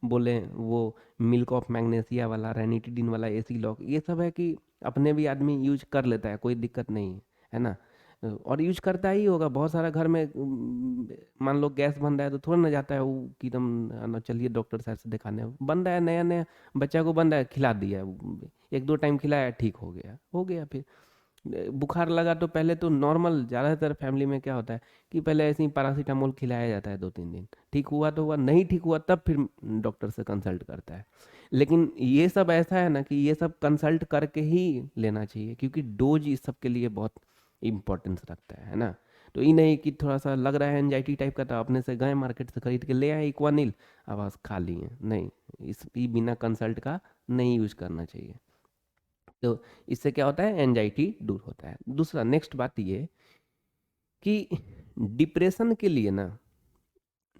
बोले, वो मिल्क ऑफ मैग्नेसिया वाला, रेनिटिडिन वाला, एसी लॉक, ये सब है कि अपने भी आदमी यूज कर लेता है, कोई दिक्कत नहीं है ना। और यूज करता ही होगा बहुत सारा घर में। मान लो गैस बन रहा है तो थोड़ा ना जाता है वो कि एकदम ना चलिए डॉक्टर साहब से दिखाने, बन रहा है नया नया, बच्चा को बन रहा है, खिला दिया, एक दो टाइम खिलाया, ठीक हो गया, हो गया। फिर बुखार लगा तो पहले तो नॉर्मल, ज़्यादातर फैमिली में क्या होता है कि पहले ऐसे ही पैरासीटामोल खिलाया जाता है 2-3 दिन, ठीक हुआ तो हुआ, नहीं ठीक हुआ तब फिर डॉक्टर से कंसल्ट करता है। लेकिन ये सब ऐसा है ना कि ये सब कंसल्ट करके ही लेना चाहिए, क्योंकि डोज इस सब के लिए बहुत इम्पोर्टेंस रखता है ना। तो ये नहीं कि थोड़ा सा लग रहा है एंजाइटी टाइप का, तो अपने से गए मार्केट से खरीद के ले आए इक्वानिल, अब बस खा लिए, नहीं, इस ये बिना कंसल्ट का नहीं यूज करना चाहिए। तो इससे क्या होता है, एंजाइटी दूर होता है। दूसरा नेक्स्ट बात ये कि डिप्रेशन के लिए ना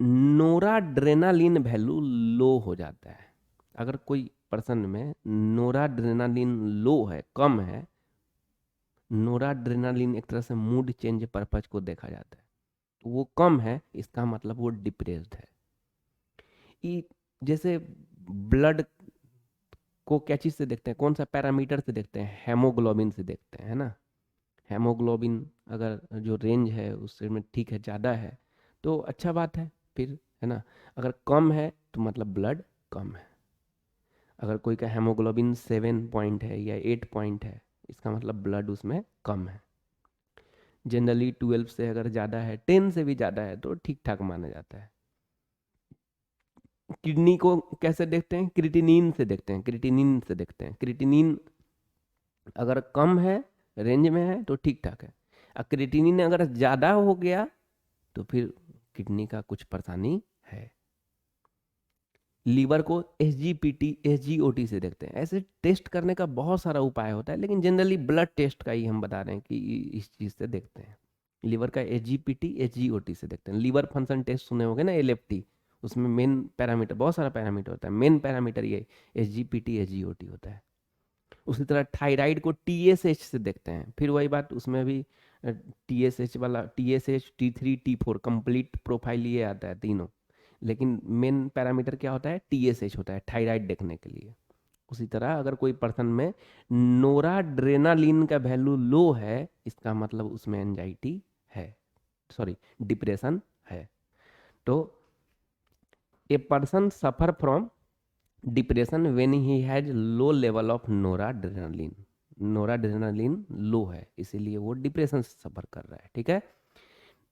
नोराड्रेनालिन वैल्यू लो हो जाता है। अगर कोई पर्सन में नोराड्रेनालिन लो है, कम है, नोराड्रेनालिन एक तरह से मूड चेंज पर्पज को देखा जाता है, तो वो कम है, इसका मतलब वो डिप्रेस्ड है। ये जैसे ब्लड को क्या चीज़ से देखते हैं, कौन सा पैरामीटर से देखते हैं? हेमोग्लोबिन से देखते हैं, है ना। हेमोग्लोबिन अगर जो रेंज है उससे में ठीक है, ज़्यादा है तो अच्छा बात है फिर, है ना। अगर कम है तो मतलब ब्लड कम है। अगर कोई का हेमोग्लोबिन 7 पॉइंट है या 8 पॉइंट है, इसका मतलब ब्लड उसमें कम है। जनरली 12 से अगर ज़्यादा है, 10 से भी ज़्यादा है तो ठीक ठाक माना जाता है। किडनी को कैसे देखते हैं? क्रिटिनिन से देखते हैं, क्रिटिनिन से देखते हैं। क्रिटिनिन अगर कम है, रेंज में है, तो ठीक ठाक है। और क्रिटिनिन अगर ज़्यादा हो गया तो फिर किडनी का कुछ परेशानी है। लीवर को एसजीपीटी, एसजीओटी से देखते हैं। ऐसे टेस्ट करने का बहुत सारा उपाय होता है, लेकिन जनरली ब्लड टेस्ट का ही हम बता रहे हैं कि इस चीज़ से देखते हैं। लीवर का एसजीपीटी, एसजीओटी से देखते हैं। लीवर फंक्शन टेस्ट सुने होंगे ना, एलएफटी, उसमें मेन पैरामीटर, बहुत सारा पैरामीटर होता है, मेन पैरामीटर ये एसजीपीटी, एसजीओटी होता है। उसी तरह थायराइड को टीएसएच से देखते हैं, फिर वही बात, उसमें भी टीएसएच वाला, TSH, T3 T4 complete profile ये आता है तीनों। लेकिन मेन पैरामीटर क्या होता है? टीएसएच होता है थायराइड देखने के लिए। उसी तरह अगर कोई पर्सन में नोराड्रेनालिन का वैल्यू लो है, इसका मतलब उसमें एंजाइटी है, सॉरी, डिप्रेशन है। तो a person suffer from depression when he has low level of noradrenaline. Noradrenaline low है, इसीलिए वो डिप्रेशन से सफर कर रहा है, ठीक है।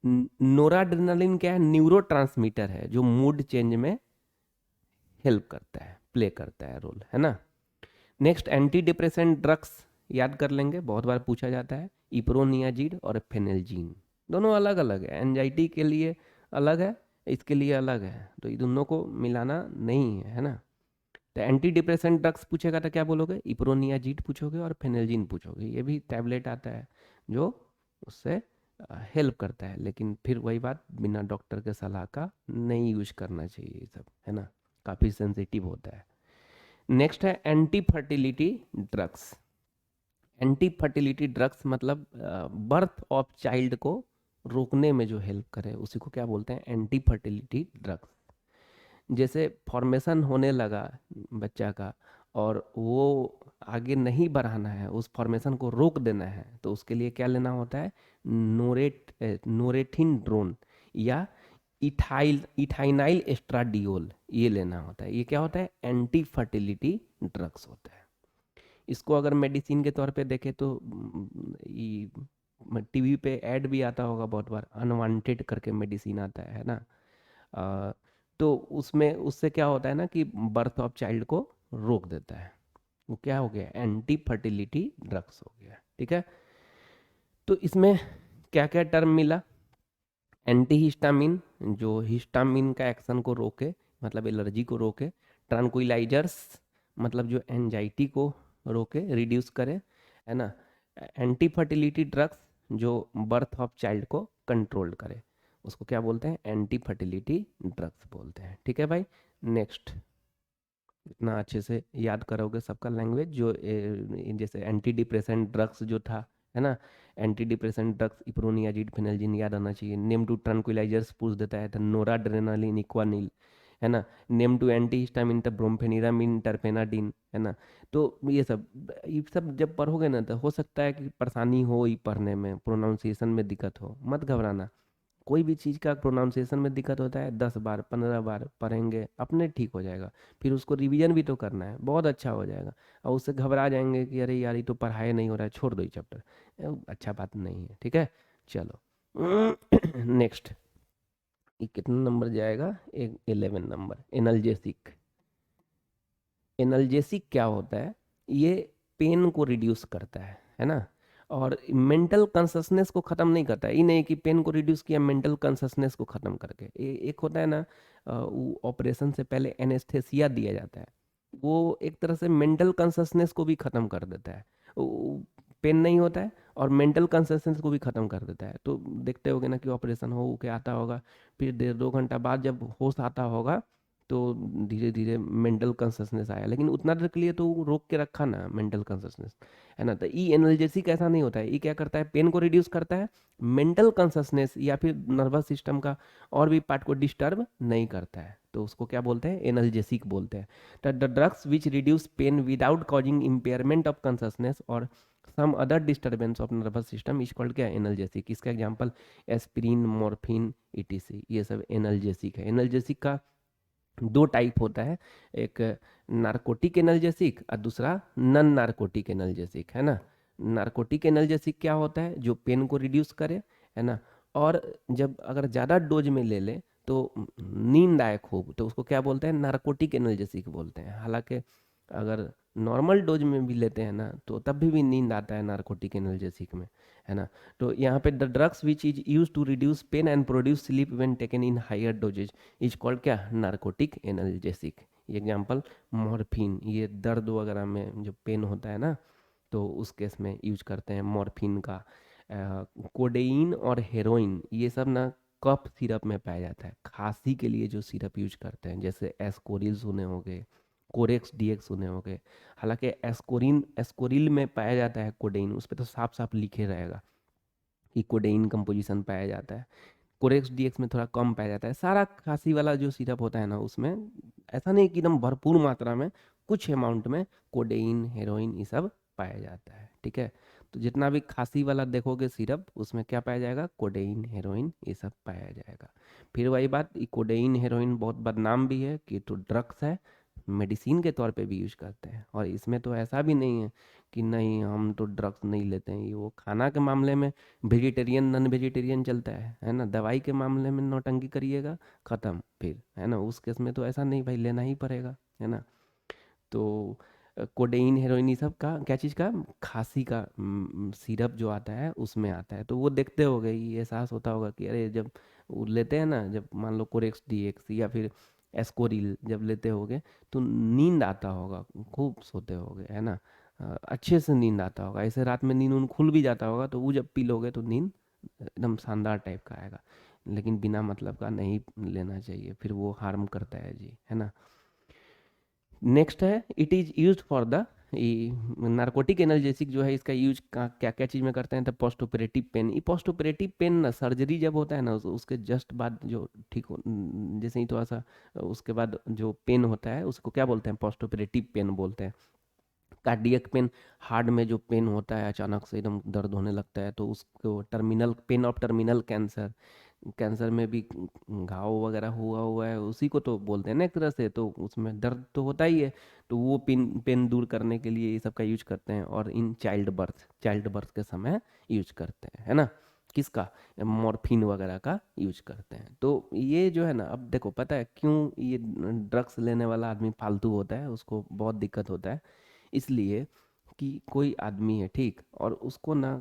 नोराड्रेनालिन क्या है? न्यूरोट्रांसमीटर है जो मूड चेंज में हेल्प करता है, प्ले करता है रोल, है ना। नेक्स्ट, एंटी डिप्रेसेंट ड्रग्स याद कर लेंगे, बहुत बार पूछा जाता है। इप्रोनियाजिड और फेनेल्जीन, दोनों अलग अलग है। एंजाइटी के लिए अलग है, इसके लिए अलग है, तो ये दोनों को मिलाना नहीं है ना। तो एंटी डिप्रेसेंट ड्रग्स पूछेगा तो क्या बोलोगे? इप्रोनियाजिड पूछोगे और फेनेल्जीन पूछोगे। ये भी टैबलेट आता है जो उससे हेल्प करता है, लेकिन फिर वही बात, बिना डॉक्टर के सलाह का नहीं यूज करना चाहिए ये सब, है ना, काफ़ी सेंसिटिव होता है। नेक्स्ट है anti fertility drugs. Anti fertility drugs मतलब बर्थ ऑफ चाइल्ड को रोकने में जो हेल्प करे उसी को क्या बोलते हैं? Anti fertility drugs. जैसे फॉर्मेशन होने लगा बच्चा का और वो आगे नहीं बढ़ाना है, उस फॉर्मेशन को रोक देना है, तो उसके लिए क्या लेना होता है? नोरेथिन ड्रोन या इथाइनाइल एस्ट्राडियोल, ये लेना होता है। ये क्या होता है? एंटी फर्टिलिटी ड्रग्स होता है। इसको अगर मेडिसिन के तौर पे देखें तो टीवी पे ऐड भी आता होगा बहुत बार, अनवांटेड करके मेडिसिन आता है ना। अ, तो उसमें उससे क्या होता है ना कि बर्थ ऑफ चाइल्ड को रोक देता है। वो क्या हो गया? एंटी फर्टिलिटी ड्रग्स हो गया, ठीक है। तो इसमें क्या क्या टर्म मिला? एंटी हिस्टामिन, जो हिस्टामिन का एक्शन को रोके, मतलब एलर्जी को रोके। ट्रांक्विलाइजर्स, मतलब जो एंजाइटी को रोके, रिड्यूस करे, है ना। एंटी फर्टिलिटी ड्रग्स, जो बर्थ ऑफ चाइल्ड को कंट्रोल करे, उसको क्या बोलते हैं? एंटी फर्टिलिटी ड्रग्स बोलते हैं, ठीक है भाई। नेक्स्ट, इतना अच्छे से याद करोगे सबका लैंग्वेज, जो जैसे एंटी डिप्रेसेंट ड्रग्स जो था, है ना। एंटी डिप्रेसेंट ड्रग्स इप्रोनियाजिड, फिनलजिन याद आना चाहिए। नेम टू ट्रंक्विलाइजर्स पूछ देता है तो नोराड्रेनालिन, इक्वानिल, है ना। नेम टू एंटी हिस्टामिन तो ब्रोम्फेनिरामिन, टर्पेनाडिन, है ना। तो ये सब जब पढ़ोगे ना तो हो सकता है कि परेशानी हो ही पढ़ने में, प्रोनाउंसिएशन में दिक्कत हो, मत घबराना। कोई भी चीज़ का प्रोनाउंसिएशन में दिक्कत होता है, 10 बार 15 बार पढ़ेंगे अपने ठीक हो जाएगा। फिर उसको रिवीजन भी तो करना है, बहुत अच्छा हो जाएगा। और उससे घबरा जाएंगे कि अरे यार ये तो पढ़ाई नहीं हो रहा है, छोड़ दो ये चैप्टर, अच्छा बात नहीं है, ठीक है। चलो नेक्स्ट, ये कितना नंबर जाएगा? एक 11 नंबर, एनल्जेसिक। एनल्जेसिक क्या होता है? ये पेन को रिड्यूस करता है ना। और मेंटल कॉन्शसनेस को ख़त्म नहीं करता है। ये नहीं कि पेन को रिड्यूस किया, मेंटल कॉन्शसनेस को ख़त्म करके। एक होता है ना, वो ऑपरेशन से पहले एनेस्थेसिया दिया जाता है, वो एक तरह से मेंटल कॉन्शसनेस को भी ख़त्म कर देता है। पेन नहीं होता है और मेंटल कॉन्शसनेस को भी ख़त्म कर देता है। तो देखते होगे ना कि ऑपरेशन हो के आता होगा, फिर 1.5 2 घंटा बाद जब होश आता होगा तो धीरे धीरे मेंटल कॉन्शसनेस आया, लेकिन उतना देर के लिए तो वो रोक के रखा ना मेंटल कॉन्शसनेस, है ना। तो ई एनाल्जेसिक ऐसा नहीं होता है। ये क्या करता है? पेन को रिड्यूस करता है, मेंटल कॉन्शसनेस या फिर नर्वस सिस्टम का और भी पार्ट को डिस्टर्ब नहीं करता है, तो उसको क्या बोलते हैं? एनाल्जेसिक बोलते हैं। तो the drugs which reduce pain without causing impairment of consciousness और some other disturbance of nervous system is called क्या? एनाल्जेसिक। इसका एग्जांपल एस्पिरिन, मॉर्फिन, ईटीसी, ये सब एनाल्जेसिक है। एनाल्जेसिक का 2 टाइप होता है, एक नारकोटिक एनाल्जेसिक और दूसरा नन नारकोटिक एनाल्जेसिक, है ना। नारकोटिक एनाल्जेसिक क्या होता है? जो पेन को रिड्यूस करे, है ना। और जब अगर ज़्यादा डोज में ले ले तो नींद आए खूब, तो उसको क्या बोलते हैं? नारकोटिक एनाल्जेसिक बोलते हैं। हालांकि अगर नॉर्मल डोज में भी लेते हैं ना तो तब भी नींद आता है नारकोटिक एनाल्जेसिक में, है ना। तो यहाँ पे the drugs which is use to reduce pain and produce sleep when taken in higher doses is called क्या? Narcotic analgesic. एग्जांपल मॉर्फिन, ये दर्द वगैरह में जो पेन होता है ना, तो उस केस में यूज करते हैं मॉर्फिन का। कोडेइन और हेरोइन, ये सब ना कफ सिरप में पाया जाता है। खांसी के लिए जो सिरप यूज करते हैं, जैसे एस्कोरिल सुने होंगे, कोरेक्स डीएक्स सुने होंगे। हालांकि एस्कोरिल में पाया जाता है कोडेइन, उस पर तो साफ साफ लिखे रहेगा कि कोडेइन कंपोजिशन पाया जाता है। कोरेक्स डीएक्स में थोड़ा कम पाया जाता है। सारा खांसी वाला जो सिरप होता है ना, उसमें ऐसा नहीं कि एकदम भरपूर मात्रा में, कुछ अमाउंट में कोडेइन, हेरोइन, ये सब पाया जाता है, ठीक है। तो जितना भी खांसी वाला देखोगे सिरप, उसमें क्या पाया जाएगा? कोडेइन, हेरोइन, ये सब पाया जाएगा। फिर वही बात, ये कोडेइन हेरोइन बहुत बदनाम भी है कि तो ड्रग्स है, मेडिसिन के तौर पे भी यूज करते हैं। और इसमें तो ऐसा भी नहीं है कि नहीं हम तो ड्रग्स नहीं लेते हैं। ये वो खाना के मामले में वेजिटेरियन नॉन वेजिटेरियन चलता है ना। दवाई के मामले में नौटंकी करिएगा, ख़त्म फिर, है ना। उस केस में तो ऐसा नहीं भाई, लेना ही पड़ेगा, है ना। तो कोडेइन, हेरोइन, ये सब का क्या चीज़ का? खांसी का सिरप जो आता है उसमें आता है। तो वो देखते हो गए, ये एहसास होता होगा कि अरे जब वो लेते हैं ना, जब मान लो कोरेक्स डीएक्स या फिर एस्कोरिल जब लेते होगे तो नींद आता होगा, खूब सोते होगे, है ना। अच्छे से नींद आता होगा, ऐसे रात में नींद उन खुल भी जाता होगा, तो वो जब पी लोगे तो नींद एकदम शानदार टाइप का आएगा। लेकिन बिना मतलब का नहीं लेना चाहिए, फिर वो हार्म करता है जी, है ना। नेक्स्ट है, it is used for the narcotic analgesic जो है, इसका यूज क्या क्या चीज़ में करते हैं? तो पोस्ट ऑपरेटिव पेन। ये पोस्ट ऑपरेटिव पेन ना, सर्जरी जब होता है ना उसके जस्ट बाद जो ठीक हो, जैसे ही थोड़ा सा उसके बाद जो पेन होता है उसको क्या बोलते हैं? पोस्ट ऑपरेटिव पेन बोलते हैं। कार्डियक पेन, हार्ट में जो पेन होता है अचानक से एकदम दर्द होने लगता है, तो उसको terminal pen of terminal cancer, cancer में भी घाव वगैरह हुआ हुआ है, उसी को तो बोलते हैं ना एक तरह से, तो उसमें दर्द तो होता ही है। तो वो पेन पेन दूर करने के लिए ये सब का यूज करते हैं। और इन चाइल्ड बर्थ के समय यूज करते हैं, है ना। किसका? मॉर्फिन वगैरह का यूज करते हैं। तो ये जो है ना, अब देखो पता है क्यों ये ड्रग्स लेने वाला आदमी फालतू होता है, उसको बहुत दिक्कत होता है। इसलिए कि कोई आदमी है, ठीक, और उसको ना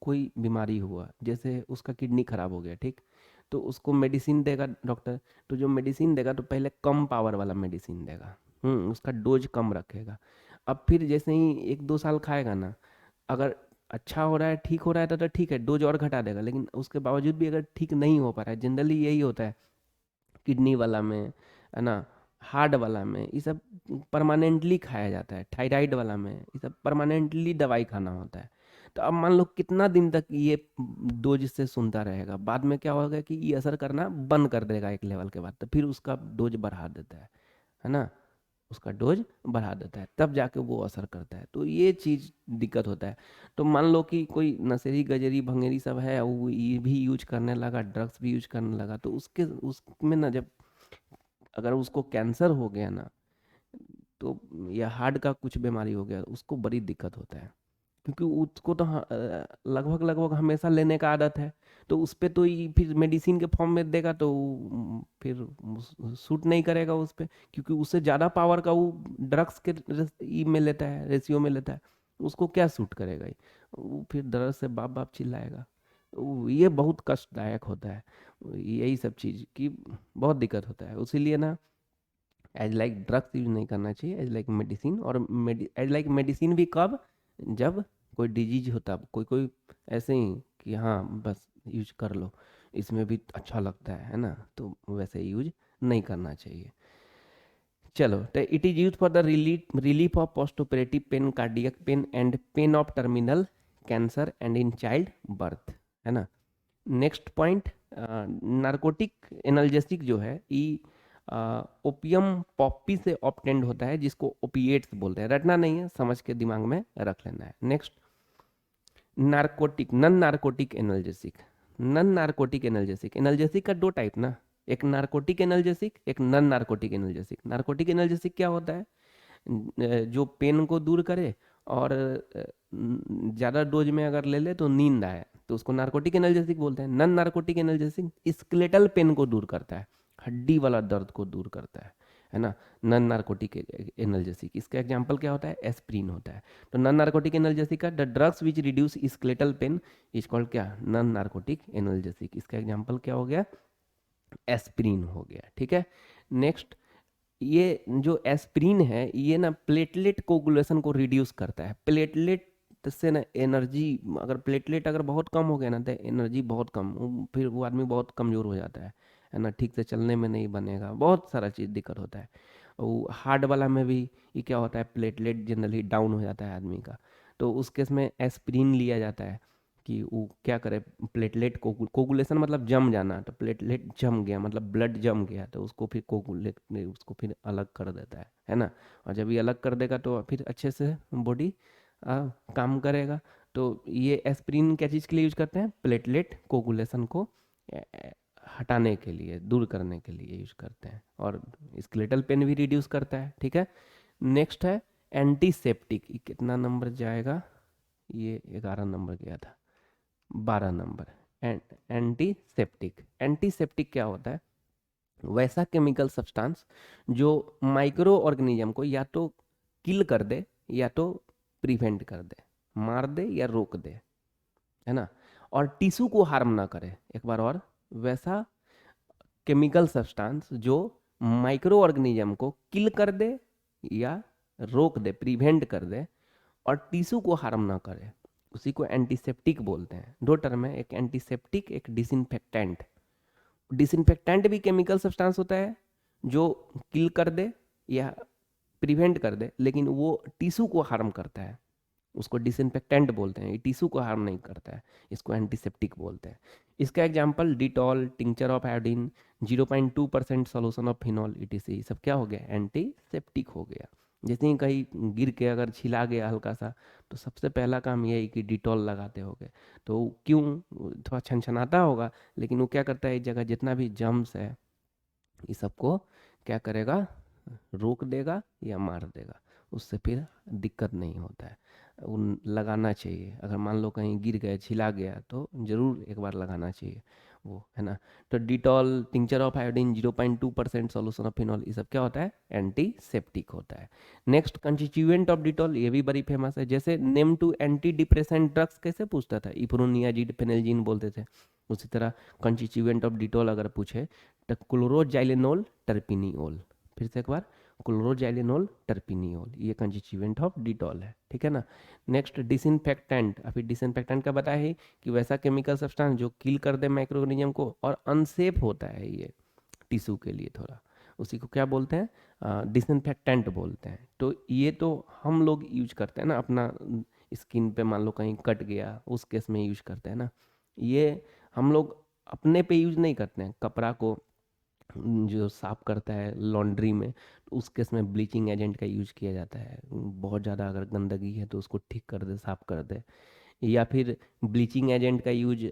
कोई बीमारी हुआ, जैसे उसका किडनी खराब हो गया, ठीक, तो उसको मेडिसिन देगा डॉक्टर। तो जो मेडिसिन देगा तो पहले कम पावर वाला मेडिसिन देगा, उसका डोज कम रखेगा। अब फिर जैसे ही 1-2 साल खाएगा ना, अगर अच्छा हो रहा है, ठीक हो रहा है, तो ठीक है, डोज और घटा देगा। लेकिन उसके बावजूद भी अगर ठीक नहीं हो पा रहा है, जनरली यही होता है किडनी वाला में, है ना, हार्ट वाला में, ये सब परमानेंटली खाया जाता है। थायराइड वाला में ये सब परमानेंटली दवाई खाना होता है। तो अब मान लो कितना दिन तक ये डोज से सुनता रहेगा, बाद में क्या होगा कि ये असर करना बंद कर देगा एक लेवल के बाद, तो फिर उसका डोज बढ़ा देता है ना, उसका डोज बढ़ा देता है, तब जाके वो असर करता है। तो ये चीज़ दिक्कत होता है। तो मान लो कि कोई नशेड़ी गजरी भंगेरी सब है, वो ये भी यूज करने लगा, ड्रग्स भी यूज करने लगा, तो उसके उसमें ना, जब अगर उसको कैंसर हो गया ना, तो या हार्ट का कुछ बीमारी हो गया, उसको बड़ी दिक्कत होता है। क्योंकि उसको तो लगभग लगभग हमेशा लेने का आदत है। तो उस पे तो ये फिर मेडिसिन के फॉर्म में देगा, तो फिर सूट नहीं करेगा उस पे, क्योंकि उससे ज़्यादा पावर का वो ड्रग्स के ई में लेता है, रेशियो में लेता है। उसको क्या सूट करेगा ये? वो फिर दर्द से बाप बाप चिल्लाएगा। ये बहुत कष्टदायक होता है। यही सब चीज़ की बहुत दिक्कत होता है। उसीलिए ना, एज लाइक ड्रग्स यूज नहीं करना चाहिए, एज लाइक मेडिसिन। और एज लाइक मेडिसिन भी कब? जब कोई डिजीज होता, कोई कोई ऐसे ही कि हाँ बस यूज कर लो, इसमें भी अच्छा लगता है ना, तो वैसे यूज नहीं करना चाहिए। चलो, तो it is use for the relief of post operative pain, cardiac pain and pain of terminal cancer and in child birth, है ना। नेक्स्ट पॉइंट, नार्कोटिक एनाल्जेसिक जो है, ई ओपियम पॉपी से ऑप्टेंड होता है, जिसको ओपिएट्स बोलते हैं। रटना नहीं है, समझ के दिमाग में रख लेना है। Next, narcotic, non narcotic analgesic. Non narcotic analgesic, analgesic का दो टाइप ना, एक नार्कोटिक एनाल्जेसिक, एक non narcotic analgesic. Narcotic analgesic क्या होता है? जो पेन को दूर करे, और ज़्यादा डोज में अगर ले ले तो नींद आए, तो उसको नार्कोटिक एनाल्जेसिक बोलते हैं। Non narcotic analgesic skeletal pain को दूर करता है, हड्डी वाला दर्द को दूर करता है ना। नन नार्कोटिक एनाल्जेसिक, इसका एग्जांपल क्या होता है? एस्प्रिन होता है। तो नन नार्कोटिक एनाल्जेसिक का, the drugs which reduce skeletal pain is called क्या? Non narcotic analgesic. इसका एग्जांपल क्या हो गया? एस्प्रिन हो गया, ठीक है। नेक्स्ट, ये जो एस्प्रिन है, ये ना प्लेटलेट कोगुलेशन को रिड्यूस करता है। प्लेटलेट से ना एनर्जी, अगर प्लेटलेट अगर बहुत कम हो गया ना, तो एनर्जी बहुत कम, फिर वो आदमी बहुत कमज़ोर हो जाता है ना, ठीक से चलने में नहीं बनेगा, बहुत सारा चीज़ दिक्कत होता है। वो हार्ड वाला में भी ये क्या होता है, प्लेटलेट जनरली डाउन हो जाता है आदमी का। तो उस केस में एस्प्रिन लिया जाता है कि वो क्या करे, प्लेटलेट कोगुलेशन मतलब जम जाना, तो प्लेटलेट जम गया मतलब ब्लड जम गया, तो उसको फिर कोगुलेट ने उसको फिर अलग कर देता है ना। और जब ये अलग कर देगा तो फिर अच्छे से बॉडी काम करेगा। तो ये एस्प्रिन क्या चीज़ के लिए यूज करते हैं? प्लेटलेट कोगुलेशन को हटाने के लिए, दूर करने के लिए यूज करते हैं। और स्केलेटल पेन भी रिड्यूस करता है, ठीक है। नेक्स्ट है एंटीसेप्टिक। कितना नंबर जाएगा? ये 11 नंबर गया था, 12 नंबर। एंटीसेप्टिक, एंटीसेप्टिक क्या होता है? वैसा केमिकल सब्सटेंस जो माइक्रो ऑर्गेनिज्म को या तो किल कर दे, या तो प्रिवेंट कर दे, मार दे या रोक दे, है ना, और टिश्यू को हार्म ना करे। एक बार और, वैसा केमिकल सब्सटेंस जो माइक्रो ऑर्गेनिज्म को किल कर दे या रोक दे, प्रिवेंट कर दे, और टिश्यू को हार्म ना करे, उसी को एंटीसेप्टिक बोलते हैं। दो टर्म है, एक एंटीसेप्टिक, एक डिसइंफेक्टेंट। डिसइंफेक्टेंट भी केमिकल सब्सटेंस होता है जो किल कर दे या प्रिवेंट कर दे, लेकिन वो टिश्यू को हार्म करता है, उसको डिसइंफेक्टेंट बोलते हैं। ये टिश्यू को हार्म नहीं करता है, इसको एंटीसेप्टिक बोलते हैं। इसका example Dettol, tincture of iodine, 0.2% solution of phenol, etc., सब क्या हो गया? एंटीसेप्टिक हो गया। जैसे ही कहीं गिर के अगर छिला गया हल्का सा, तो सबसे पहला काम ये है कि डिटॉल लगाते होगे। तो क्यों, थोड़ा छनछनाता होगा, लेकिन वो क्या करता है, इस जगह जितना भी जम्स है ये सबको क्या करेगा, रोक देगा या मार देगा। उससे फिर दिक्कत नहीं होता है। उन लगाना चाहिए, अगर मान लो कहीं गिर गए छिला गया तो ज़रूर एक बार लगाना चाहिए वो, है ना। तो Dettol, tincture of iodine 0.2% solution of phenol, ये सब क्या होता है, एंटीसेप्टिक होता है। नेक्स्ट कंस्टिट्यूएंट ऑफ डिटॉल, ये भी बड़ी फेमस है। जैसे name two anti depressant drugs कैसे पूछता था, इप्रोनियाजिड, फेनेल्जिन बोलते थे। उसी तरह कंस्टिट्यूएंट ऑफ डिटॉल अगर पूछे तो क्लोरोजाइलेनोल, टर्पिनिओल। फिर से एक बार, क्लोरोजाइलेनोल, टर्पिनिओल, ये कंस्टिट्यूएंट ऑफ डिटॉल है, ठीक है ना। नेक्स्ट डिसइंफेक्टेंट, अभी डिसइंफेक्टेंट का बताया है कि वैसा केमिकल सब्सटेंस जो किल कर दे माइक्रो ऑर्गेनिज्म को और अनसेफ होता है ये टिश्यू के लिए थोड़ा, उसी को क्या बोलते हैं, डिसइंफेक्टेंट बोलते हैं। तो ये तो हम लोग यूज करते हैं ना, अपना स्किन पे मान लो कहीं कट गया उस केस में यूज करते हैं ना। ये हम लोग अपने पे यूज नहीं करते हैं, कपड़ा को जो साफ करता है लॉन्ड्री में, तो उस केस में ब्लीचिंग एजेंट का यूज किया जाता है। बहुत ज़्यादा अगर गंदगी है तो उसको ठीक कर दे, साफ कर दे। या फिर ब्लीचिंग एजेंट का यूज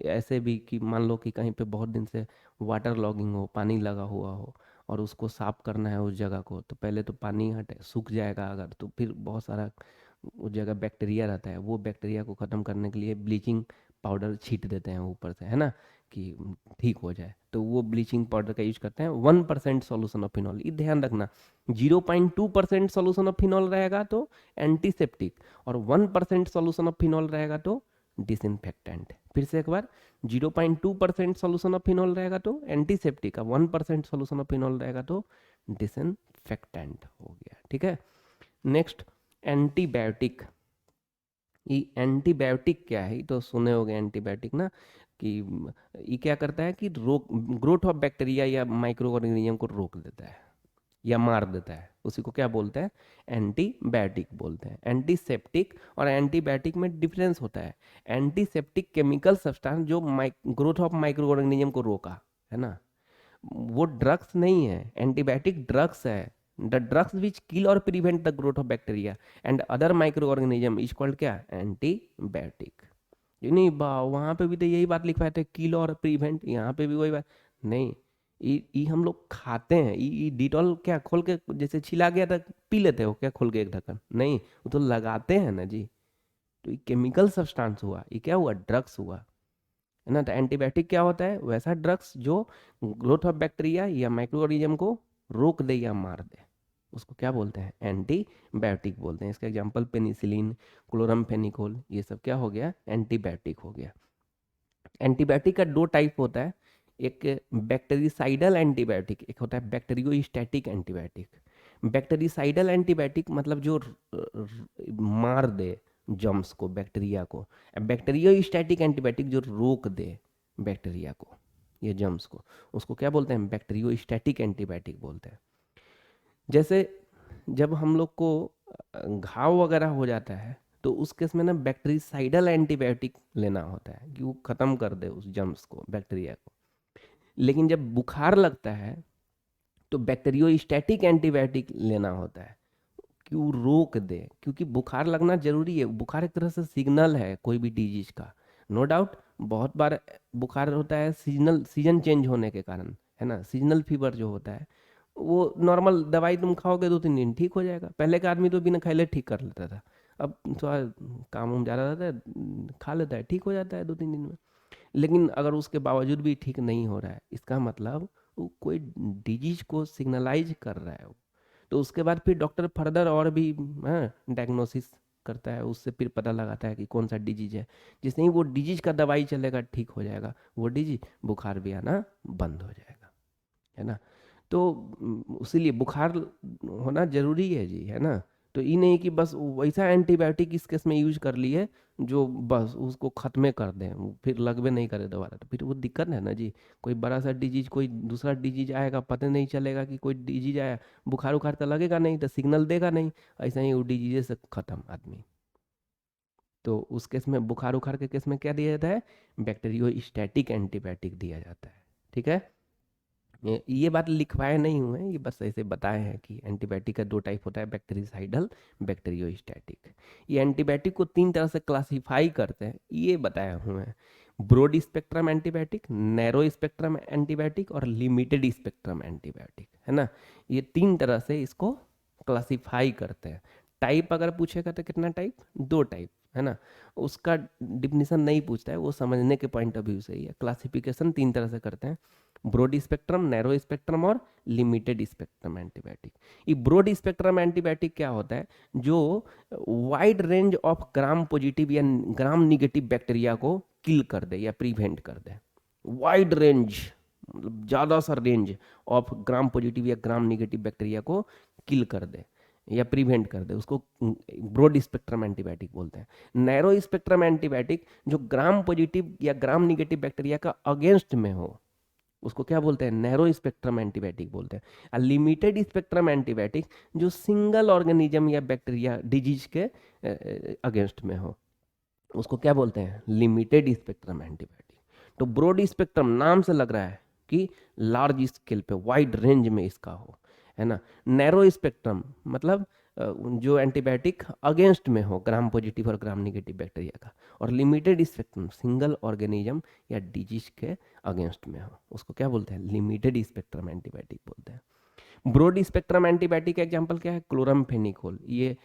ऐसे भी कि मान लो कि कहीं पे बहुत दिन से वाटर लॉगिंग हो, पानी लगा हुआ हो और उसको साफ करना है उस जगह को, तो पहले तो पानी हटे, सूख जाएगा अगर, तो फिर बहुत सारा उस जगह बैक्टीरिया रहता है, वो बैक्टीरिया को ख़त्म करने के लिए ब्लीचिंग पाउडर छीट देते हैं ऊपर से, है ना, कि ठीक हो जाए। तो वो ब्लीचिंग पाउडर का यूज करते हैं। 1% सॉल्यूशन ऑफ फिनॉल, ये ध्यान रखना। 0.2% सॉल्यूशन ऑफ फिनॉल रहेगा तो एंटीसेप्टिक, और 1% सॉल्यूशन ऑफ फिनॉल रहेगा तो डिसइंफेक्टेंट। फिर से एक बार, 0.2% सॉल्यूशन ऑफ फिनॉल रहेगा तो एंटीसेप्टिक, और 1% सॉल्यूशन ऑफ फिनॉल रहेगा तो डिसइंफेक्टेंट हो गया, ठीक है। Next, antibiotic. ये एंटीबायोटिक क्या है, ये तो सुने होंगे एंटीबायोटिक ना, कि ये क्या करता है कि रोक, ग्रोथ ऑफ बैक्टीरिया या माइक्रो ऑर्गेनिज्म को रोक देता है या मार देता है, उसी को क्या बोलते हैं, एंटीबायोटिक बोलते हैं। एंटीसेप्टिक और एंटीबायोटिक में डिफरेंस होता है। एंटीसेप्टिक केमिकल सब्सटेंस जो ग्रोथ ऑफ माइक्रो ऑर्गेनिज्म को रोका, है ना, वो ड्रग्स नहीं है, एंटीबायोटिक ड्रग्स है। द ड्रग्स विच किल और prevent the growth of bacteria and other micro organism is called क्या, एंटीबायोटिक। नहीं वहां पे भी तो यही बात लिखवाए थे, किल और प्रिवेंट, यहाँ पे भी वही बात। नहीं, ये हम लोग खाते हैं, ये डिटॉल क्या खोल के जैसे छिला गया था पी लेते हो क्या खोल के एक ढक्कन, नहीं, वो तो लगाते हैं ना जी। तो ये केमिकल सब्सटेंस हुआ, ये क्या हुआ, ड्रग्स हुआ, है ना। तो एंटीबायोटिक क्या होता है, वैसा ड्रग्स जो ग्रोथ ऑफ बैक्टीरिया या माइक्रो ऑर्गेनिज्म को रोक दे या मार दे, उसको क्या बोलते हैं, एंटीबायोटिक बोलते हैं। इसका एग्जांपल पेनिसिलिन, क्लोरमफेनिकोल, ये सब क्या हो गया, एंटीबायोटिक हो गया। एंटीबायोटिक का दो टाइप होता है, एक बैक्टीरिसाइडल एंटीबायोटिक, एक होता है बैक्टीरियोस्टैटिक एंटीबायोटिक। बैक्टीरिसाइडल एंटीबायोटिक मतलब जो मार दे जम्स को, बैक्टीरिया को। बैक्टीरियोस्टैटिक एंटीबायोटिक जो रोक दे बैक्टीरिया को, ये जम्स को, उसको क्या बोलते हैं, बैक्टीरियोस्टैटिक एंटीबायोटिक बोलते हैं। जैसे जब हम लोग को घाव वगैरह हो जाता है तो उस केस में ना बैक्टीरिसाइडल एंटीबायोटिक लेना होता है कि वो ख़त्म कर दे उस जम्स को, बैक्टीरिया को। लेकिन जब बुखार लगता है तो बैक्टीरियोस्टैटिक एंटीबायोटिक लेना होता है कि वो रोक दे, क्योंकि बुखार लगना जरूरी है। बुखार एक तरह से सिग्नल है कोई भी डिजीज का, नो डाउट। बहुत बार बुखार होता है सीजनल, सीजन चेंज होने के कारण, है ना, सीजनल फीवर जो होता है, वो नॉर्मल दवाई तुम खाओगे 2-3 दिन ठीक हो जाएगा। पहले का आदमी तो बिना खाए ठीक कर लेता था, अब थोड़ा काम वाम ज़्यादा रहता है, खा लेता है, ठीक हो जाता है 2-3 दिन में। लेकिन अगर उसके बावजूद भी ठीक नहीं हो रहा है, इसका मतलब वो कोई डिजीज को सिग्नलाइज कर रहा है वो। तो उसके बाद फिर डॉक्टर फर्दर और भी डायग्नोसिस करता है, उससे फिर पता लगाता है कि कौन सा डिजीज है। जिससे ही वो डिजीज का दवाई चलेगा ठीक हो जाएगा वो डिजीज, बुखार भी आना बंद हो जाएगा, है ना। तो इसीलिए बुखार होना जरूरी है जी, है ना। तो ये नहीं कि बस वैसा एंटीबायोटिक इस केस में यूज कर लिए जो बस उसको खत्मे कर दें, वो फिर लगबे नहीं करे दोबारा, तो फिर वो दिक्कत है ना जी। कोई बड़ा सा डिजीज, कोई दूसरा डिजीज आएगा, पता नहीं चलेगा कि कोई डिजीज आया, बुखार उखार तो लगेगा नहीं, तो सिग्नल देगा नहीं, ऐसा ही वो डिजीज से खत्म आदमी। तो उस केस में, बुखार उखार के केस में क्या दिया जाता है, बैक्टीरियोस्टैटिक एंटीबायोटिक दिया जाता है, ठीक है। ये बात लिखवाए नहीं हुए हैं, ये बस ऐसे बताए हैं कि एंटीबायोटिक का दो टाइप होता है, बैक्टीरिसाइडल, बैक्टीरियोस्टैटिक। ये एंटीबायोटिक को तीन तरह से क्लासिफाई करते हैं, ये बताए हुए हैं। Broad spectrum antibiotic, narrow spectrum antibiotic और लिमिटेड स्पेक्ट्रम एंटीबायोटिक, है ना। ये तीन तरह से इसको क्लासिफाई करते हैं। टाइप अगर पूछेगा तो कितना टाइप, दो टाइप, है ना। उसका डिफिनीशन नहीं पूछता है, वो समझने के पॉइंट ऑफ व्यू से ही है। क्लासिफिकेशन तीन तरह से करते हैं, ब्रॉड स्पेक्ट्रम, नैरो स्पेक्ट्रम और लिमिटेड स्पेक्ट्रम एंटीबायोटिक। ये ब्रॉड स्पेक्ट्रम एंटीबायोटिक क्या होता है, जो wide range of gram positive या ग्राम निगेटिव बैक्टीरिया को किल कर दे या प्रिवेंट कर दे। वाइड रेंज मतलब ज़्यादा सा रेंज ऑफ ग्राम पॉजिटिव या ग्राम निगेटिव बैक्टीरिया को किल कर दे या प्रिवेंट कर दे, उसको ब्रॉड स्पेक्ट्रम एंटीबायोटिक बोलते हैं। नैरो स्पेक्ट्रम एंटीबायोटिक जो ग्राम पॉजिटिव या ग्राम निगेटिव बैक्टीरिया का अगेंस्ट में हो, उसको क्या बोलते हैं, नैरो स्पेक्ट्रम एंटीबायोटिक बोलते हैं। और लिमिटेड स्पेक्ट्रम एंटीबायोटिक जो सिंगल ऑर्गेनिज्म या बैक्टीरिया डिजीज के अगेंस्ट में हो, उसको क्या बोलते हैं, लिमिटेड स्पेक्ट्रम एंटीबायोटिक। तो ब्रॉड स्पेक्ट्रम नाम से लग रहा है कि लार्ज स्केल पे वाइड रेंज में इसका हो, है ना। नैरो स्पेक्ट्रम मतलब जो एंटीबायोटिक अगेंस्ट में हो ग्राम पॉजिटिव और ग्राम निगेटिव बैक्टीरिया का। और लिमिटेड स्पेक्ट्रम सिंगल ऑर्गेनिज्म या डिजीज के अगेंस्ट में हो, उसको क्या बोलते हैं, लिमिटेड स्पेक्ट्रम एंटीबायोटिक बोलते हैं। ब्रॉड स्पेक्ट्रम एंटीबायोटिक का एग्जांपल क्या है, क्लोरमफेनिकोल। ये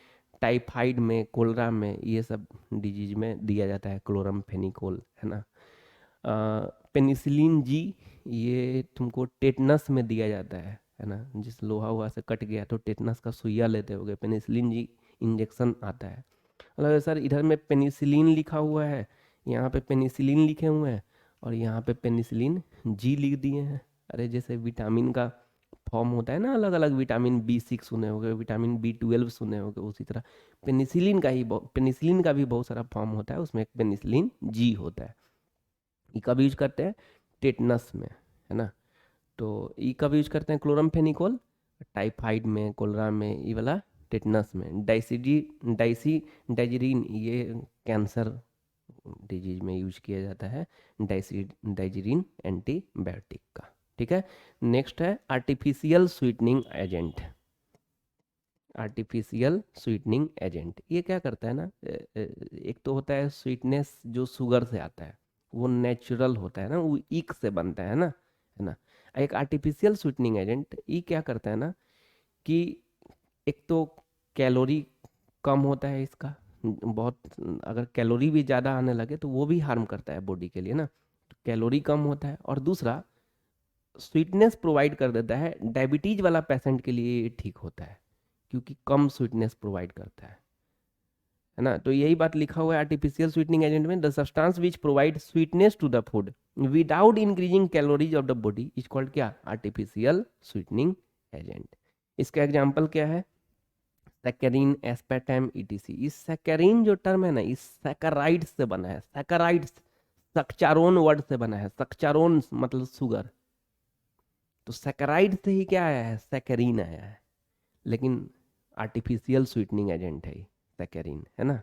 टाइफाइड में, कोलरा में, ये सब डिजीज में दिया जाता है क्लोरमफेनिकोल, है ना। पेनिसिलिन जी, ये तुमको टेटनस में दिया जाता है ना। जिस लोहा हुआ से कट गया तो टेटनस का सुइया लेते होगे, पेनिसिलिन जी इंजेक्शन आता है। मतलब सर इधर में पेनिसिलिन लिखा हुआ है, यहाँ पे पेनिसिलिन लिखे हुए हैं और यहाँ पे पेनिसिलिन जी लिख दिए हैं। अरे जैसे विटामिन का फॉर्म होता है ना अलग अलग, विटामिन B6 सुने होगे, विटामिन B12 सुने होगे, उसी तरह पेनिसिलिन का भी बहुत सारा फॉर्म होता है, उसमें एक पेनिसिलिन जी होता है। ई कब यूज करते हैं, टेटनस में, है ना। तो ई कब यूज करते हैं, क्लोरमफेनिकोल टाइफाइड में, कोलरा में, ये वाला टेटनस में। डाइसी डाइजीरिन ये कैंसर डिजीज में यूज किया जाता है, डाइजीरिन एंटीबायोटिक का। ठीक है। नेक्स्ट है artificial sweetening agent. Artificial sweetening agent ये क्या करता है ना, एक तो होता है स्वीटनेस जो शुगर से आता है, वो नेचुरल होता है ना, वो ईख से बनता है ना। एक आर्टिफिशियल स्वीटनिंग एजेंट ये क्या करता है ना, कि एक तो कैलोरी कम होता है इसका, बहुत, अगर कैलोरी भी ज़्यादा आने लगे तो वो भी हार्म करता है बॉडी के लिए ना। तो कैलोरी कम होता है, और दूसरा स्वीटनेस प्रोवाइड कर देता है। डायबिटीज वाला पेशेंट के लिए ये ठीक होता है, क्योंकि कम स्वीटनेस प्रोवाइड करता है ना। तो यही बात लिखा हुआ है आर्टिफिशियल स्वीटनिंग एजेंट में, the substance which provide sweetness to the food without increasing calories of the body is called क्या, आर्टिफिशियल स्वीटनिंग एजेंट। इसका एग्जाम्पल क्या है, सैकरीन, एस्पार्टम, ईटीसी। इस सैकरीन जो टर्म है ना, इस सैकराइड से बना है, सैकराइड सक्चारोन वर्ड से बना है, सक्चारोन मतलब शुगर, तो सैकराइड से ही क्या आया है, सैकरीन आया है। लेकिन आर्टिफिशियल स्वीटनिंग एजेंट है सैकरीन, है ना।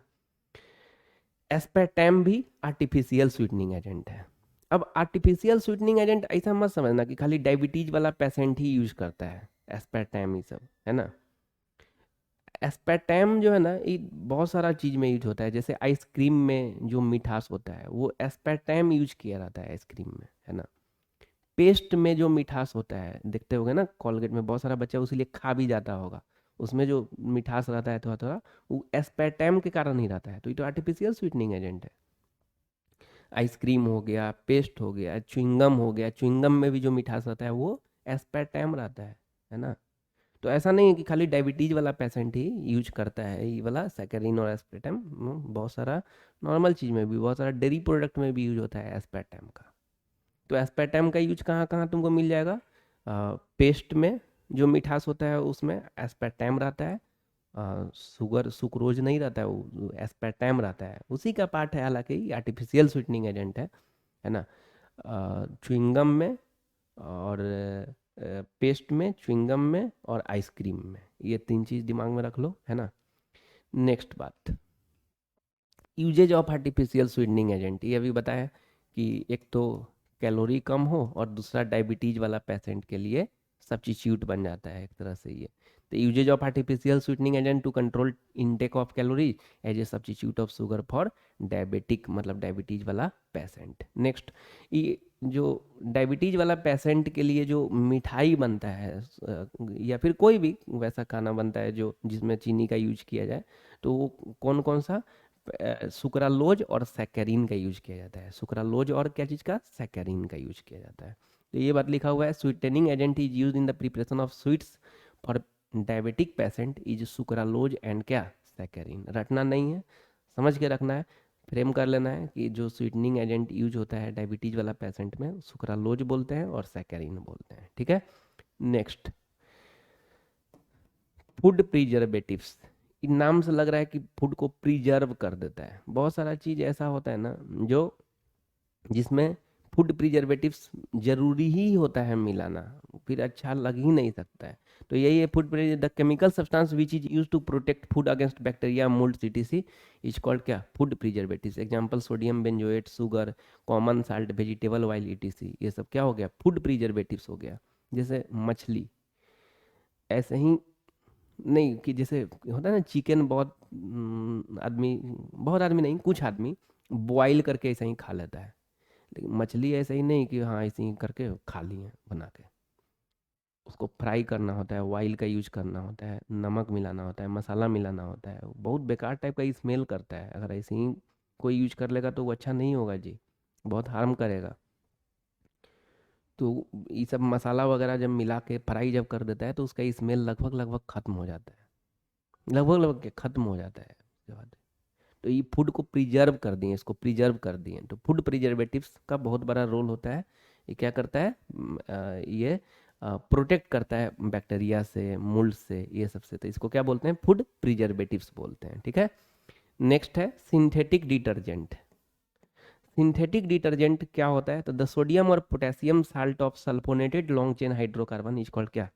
एस्पार्टम भी आर्टिफिशियल स्वीटनिंग एजेंट है। अब आर्टिफिशियल स्वीटनिंग एजेंट ऐसा मत समझना कि खाली डायबिटीज वाला पेशेंट ही यूज करता है एस्पार्टम, ये सब, है ना। एस्पार्टम जो है ना, ये बहुत सारा चीज़ में यूज होता है। जैसे आइसक्रीम में जो मिठास होता है वो एस्पार्टम यूज किया जाता है आइसक्रीम में, है ना। पेस्ट में जो मिठास होता है, देखते होगे ना कोलगेट में बहुत सारा बच्चा उसीलिए खा भी जाता होगा, उसमें जो मिठास रहता है थोड़ा थोड़ा, वो एस्पार्टम के कारण ही रहता है। तो ये तो आर्टिफिशियल स्वीटनिंग एजेंट है। आइसक्रीम हो गया, पेस्ट हो गया, च्युइंगम हो गया, च्युइंगम में भी जो मिठास रहता है वो एस्पार्टम रहता है ना। तो ऐसा नहीं है कि खाली डायबिटीज वाला पेशेंट ही यूज करता है ये वाला सैकरीन और एस्पार्टम, बहुत सारा नॉर्मल चीज़ में भी, बहुत सारा डेयरी प्रोडक्ट में भी यूज होता है एस्पार्टम का। तो एस्पार्टम का यूज कहाँ कहाँ तुमको मिल जाएगा, पेस्ट में जो मिठास होता है उसमें एस्पार्टम रहता है, शुगर सुक्रोज नहीं रहता है, वो एस्पार्टम रहता है, उसी का पार्ट है, हालांकि आर्टिफिशियल स्वीटनिंग एजेंट है ना। च्युइंगम में और पेस्ट में, च्युइंगम में और आइसक्रीम में, ये तीन चीज़ दिमाग में रख लो, है ना। नेक्स्ट बात, uses of artificial sweetening agent, ये अभी बताया कि एक तो कैलोरी कम हो, और दूसरा डायबिटीज वाला पेशेंट के लिए सब्स्टिट्यूट बन जाता है एक तरह से ये। तो uses of artificial sweetening agent to control intake of calorie as a substitute of sugar for diabetic, मतलब डायबिटीज वाला पेशेंट। नेक्स्ट, ये जो डायबिटीज वाला पेशेंट के लिए जो मिठाई बनता है या फिर कोई भी वैसा खाना बनता है जो जिसमें चीनी का यूज किया जाए, तो वो कौन कौन सा, सुक्रालोज और सैकरीन का यूज किया जाता है। सुक्रालोज और क्या चीज़ का, सैकरीन का यूज किया जाता है। तो ये बात लिखा हुआ है, sweetening agent is use in the preparation of sweets for diabetic patient is sucralose and क्या, सैकरीन। रटना नहीं है, समझ के रखना है, फ्रेम कर लेना है कि जो स्वीटनिंग एजेंट यूज होता है डायबिटीज वाला पेशेंट में, सुक्रालोज बोलते हैं और सैकरीन बोलते हैं, ठीक है। Next, food preservatives. इन नाम से लग रहा है कि फूड को प्रिजर्व कर देता है। बहुत सारा चीज़ ऐसा होता है ना जो जिसमें फूड प्रिजर्वेटिव्स जरूरी ही होता है मिलाना, फिर अच्छा लग ही नहीं सकता है। तो यही है food, the chemical substance which is use to protect food against bacteria mold CTC is called क्या, food preservatives. Example sodium benzoate, sugar, common salt, vegetable oil ETC, ये सब क्या हो गया, फूड प्रिजर्वेटिव्स हो गया। जैसे मछली, ऐसे ही नहीं कि जैसे होता है ना चिकन, आदमी, बहुत आदमी नहीं, कुछ आदमी बॉईल करके ऐसे ही खा लेता है, लेकिन मछली ऐसे ही नहीं कि हाँ ऐसे ही करके खा लिए बना के। उसको फ्राई करना होता है, ऑयल का यूज करना होता है, नमक मिलाना होता है, मसाला मिलाना होता है। बहुत बेकार टाइप का स्मेल करता है, अगर ऐसे ही कोई यूज कर लेगा तो वो अच्छा नहीं होगा जी, बहुत हार्म करेगा। तो ये सब मसाला वगैरह जब मिला के फ्राई जब कर देता है तो उसका स्मेल लगभग लगभग खत्म हो जाता है, लगभग लगभग के खत्म हो जाता है उसके बाद। तो ये फूड को प्रिजर्व कर दिए, इसको प्रिजर्व कर दिए। तो फूड प्रिजर्वेटिव्स का बहुत बड़ा रोल होता है। ये क्या करता है, ये प्रोटेक्ट करता है बैक्टीरिया से, मोल्ड से, ये सब से। तो इसको क्या बोलते हैं, फूड प्रिजर्वेटिव्स बोलते हैं, ठीक है। नेक्स्ट है सिंथेटिक डिटर्जेंट। सिंथेटिक डिटर्जेंट क्या होता है, तो द सोडियम और potassium salt of sulfonated long chain hydrocarbon is called क्या,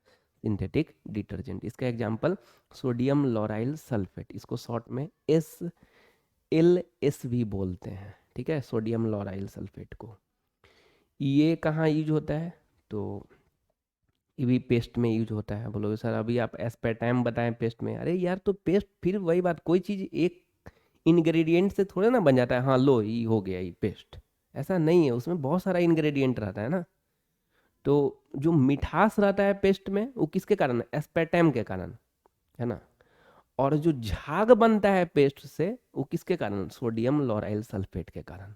सिंथेटिक डिटर्जेंट। इसका एग्जांपल सोडियम लोराइल सल्फेट, इसको शॉर्ट में SLS भी बोलते हैं, ठीक है, सोडियम लोराइल सल्फेट को। ये कहाँ यूज होता है, तो ये भी पेस्ट में यूज होता है। बोलोगे सर अभी आप एस्पेटाइम बताएं पेस्ट में, अरे यार तो पेस्ट, फिर वही बात, कोई चीज़ एक इंग्रेडिएंट से थोड़े ना बन जाता है, हाँ लो ये हो गया ये पेस्ट, ऐसा नहीं है, उसमें बहुत सारा इंग्रेडिएंट रहता है ना। तो जो मिठास रहता है पेस्ट में वो किसके कारण, एस्पेटाइम के कारण, है ना। और जो झाग बनता है पेस्ट से वो किसके कारण, सोडियम लोराइल सल्फेट के कारण,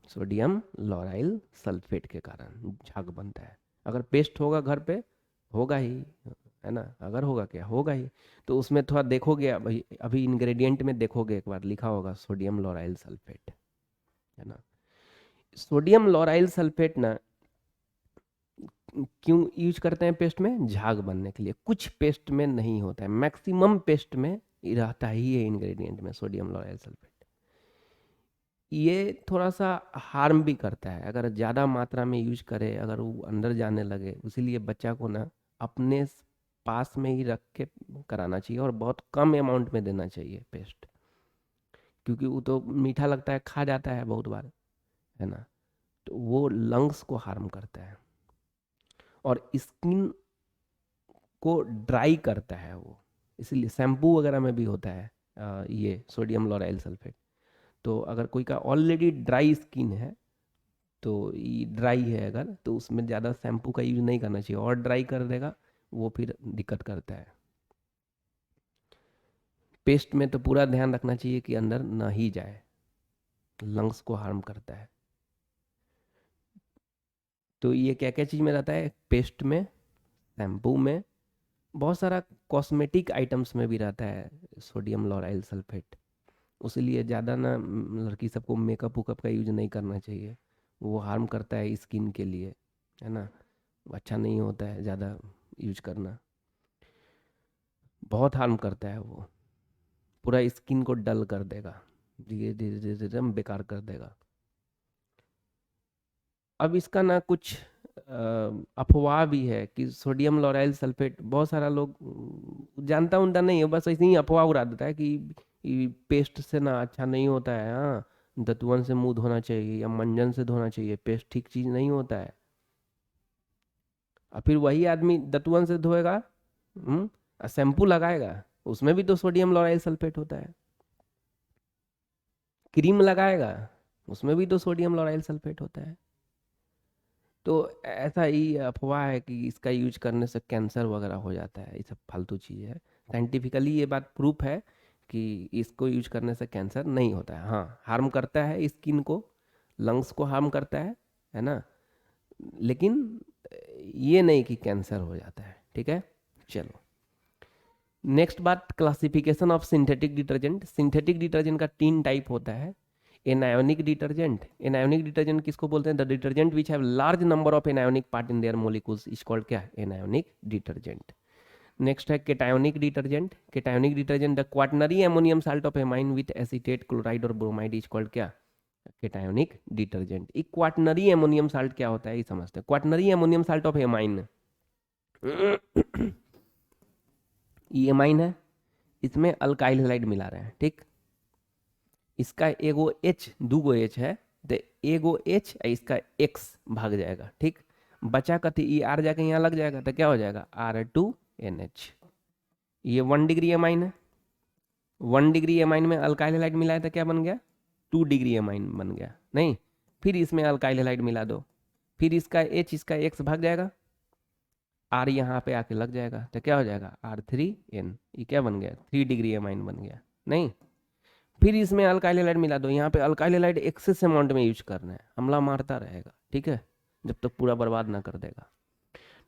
सोडियम लोराइल सल्फेट के कारण झाग बनता है। अगर पेस्ट होगा घर पे, होगा ही, है ना, अगर होगा क्या, होगा ही। तो उसमें थोड़ा देखोगे, अभी अभी इंग्रेडिएंट में देखोगे एक बार लिखा होगा सोडियम लोराइल सल्फेट, है ना। सोडियम लोराइल सल्फेट ना क्यों यूज करते हैं पेस्ट में, झाग बनने के लिए। कुछ पेस्ट में नहीं होता है, मैक्सिमम पेस्ट में रहता ही है इंग्रेडिएंट में सोडियम लोराइल सल्फेट। ये थोड़ा सा हार्म भी करता है अगर ज़्यादा मात्रा में यूज करे, अगर वो अंदर जाने लगे। इसीलिए बच्चा को ना अपने पास में ही रख के कराना चाहिए और बहुत कम अमाउंट में देना चाहिए पेस्ट, क्योंकि वो तो मीठा लगता है, खा जाता है बहुत बार, है ना। तो वो लंग्स को हार्म करता है और स्किन को ड्राई करता है वो। इसलिए शैम्पू वगैरह में भी होता है ये सोडियम लोराइल सल्फेट। तो अगर कोई का ऑलरेडी ड्राई स्किन है, तो ये ड्राई है अगर, तो उसमें ज़्यादा शैम्पू का यूज नहीं करना चाहिए, और ड्राई कर देगा वो फिर दिक्कत करता है। पेस्ट में तो पूरा ध्यान रखना चाहिए कि अंदर ना ही जाए, लंग्स को हार्म करता है। तो ये क्या क्या चीज़ में रहता है, पेस्ट में, शैम्पू में, बहुत सारा कॉस्मेटिक आइटम्स में भी रहता है सोडियम लोराइल सल्फेट। उसीलिए ज़्यादा ना लड़की सबको मेकअप वूकअप का यूज नहीं करना चाहिए, वो हार्म करता है स्किन के लिए, है ना। अच्छा नहीं होता है ज़्यादा यूज करना, बहुत हार्म करता है वो, पूरा स्किन को डल कर देगा, धीरे धीरे धीरे धीरे बेकार कर देगा। अब इसका ना कुछ अफवाह भी है कि सोडियम लोराइल सल्फेट, बहुत सारा लोग जानता उनता नहीं है, बस ऐसे ही अफवाह उड़ा देता है कि पेस्ट से ना अच्छा नहीं होता है, हाँ दतुअन से मुंह धोना चाहिए या मंजन से धोना चाहिए, पेस्ट ठीक चीज नहीं होता है। और फिर वही आदमी दतुअन से धोएगा, शैम्पू लगाएगा, उसमें भी तो सोडियम लॉराइल सल्फेट होता है। क्रीम लगाएगा, उसमें भी तो सोडियम लॉराइल सल्फेट होता है। तो ऐसा ही अफवाह है कि इसका यूज करने से कैंसर वगैरह हो जाता है, ये सब फालतू चीज़ है। साइंटिफिकली ये बात प्रूफ है कि इसको यूज करने से कैंसर नहीं होता है। हाँ, हार्म करता है स्किन को, लंग्स को हार्म करता है ना, लेकिन ये नहीं कि कैंसर हो जाता है। ठीक है, चलो नेक्स्ट बात, classification of synthetic detergent. Synthetic detergent का 3 टाइप होता है। एनायोनिक डिटर्जेंट, एनायोनिक डिटर्जेंट किसको बोलते हैं? The detergent which have large number of anionic part in their molecules is called क्या? Anionic detergent. नेक्स्ट है cationic detergent. Cationic detergent, the quaternary ammonium salt of amine with acetate chloride और bromide is called क्या? Cationic detergent. एक quaternary ammonium salt क्या होता है ये समझते हैं। Quaternary ammonium salt of amine, ये एमाइन है, इसमें अल्काइल हैलाइड मिला रहे हैं। ठीक, इसका एगो H, दूगो H है, तो एगो H इसका X भाग जाएगा। ठीक, बचा कथी, ई आर जाके यहाँ लग जाएगा, तो क्या हो जाएगा? R2NH। ये 1 डिग्री एमाइन है। 1 डिग्री एमाइन में अल्काइल हैलाइड मिलाया था, क्या बन गया? 2 डिग्री एमाइन बन गया। नहीं, फिर इसमें अल्काइल हैलाइड मिला दो, फिर इसका H इसका X भाग जाएगा, R यहाँ पे आके लग जाएगा, तो क्या हो जाएगा? R3N। ये क्या बन गया? 3 डिग्री एमाइन बन गया। नहीं, फिर इसमें अल्काइल हैलाइड मिला दो, यहाँ पे अल्काइल हैलाइड एक्सेस अमाउंट में यूज करना है, हमला मारता रहेगा। ठीक है, जब तक पूरा बर्बाद ना कर देगा।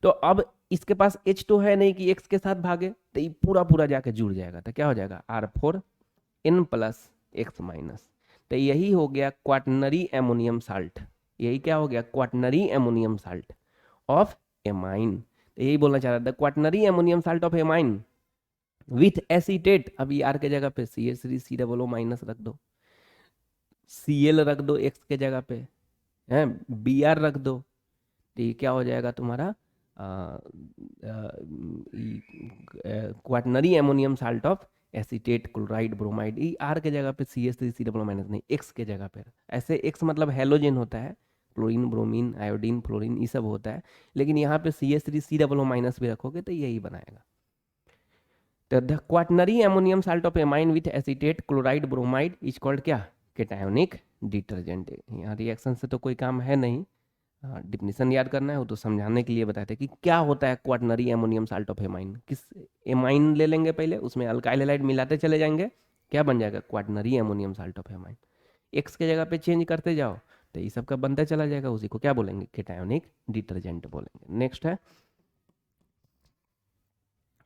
तो अब इसके पास H तो है नहीं कि X के साथ भागे, तो ये पूरा पूरा जाके जुड़ जाएगा, तो क्या हो जाएगा? R4N plus X minus. तो यही हो गया क्वाटनरी एमोनियम साल्ट। यही क्या हो गया? Quaternary ammonium salt of amine. तो यही बोलना चाह रहा था, quaternary ammonium salt of amine with acetate. अब आर के जगह पे CH3COO माइनस रख दो, Cl रख दो X के जगह पे, है Br रख दो, तो ये क्या हो जाएगा तुम्हारा? Quaternary ammonium salt of acetate chloride bromide. E R के जगह पे CH3COO माइनस नहीं, X के जगह पे। ऐसे X मतलब हेलोजन होता है, क्लोरीन ब्रोमीन आयोडीन फ्लोरीन ये सब होता है, लेकिन यहाँ पे CH3COO माइनस भी रखोगे तो यही बनाएगा। तो the quaternary ammonium salt of amine with acetate chloride bromide is called क्या? Cationic detergent. यहाँ रिएक्शन से तो कोई काम है नहीं, डिफिनीशन याद करना है, वो तो समझाने के लिए बताते हैं कि क्या होता है quaternary ammonium salt of amine. किस एमाइन ले लेंगे पहले, उसमें अल्काइल हैलाइड मिलाते चले जाएंगे, क्या बन जाएगा? Quaternary ammonium salt of amine. X के जगह पे चेंज करते जाओ तो ये सब का बनता चला जाएगा, उसी को क्या बोलेंगे? केटायोनिक डिटर्जेंट बोलेंगे। नेक्स्ट है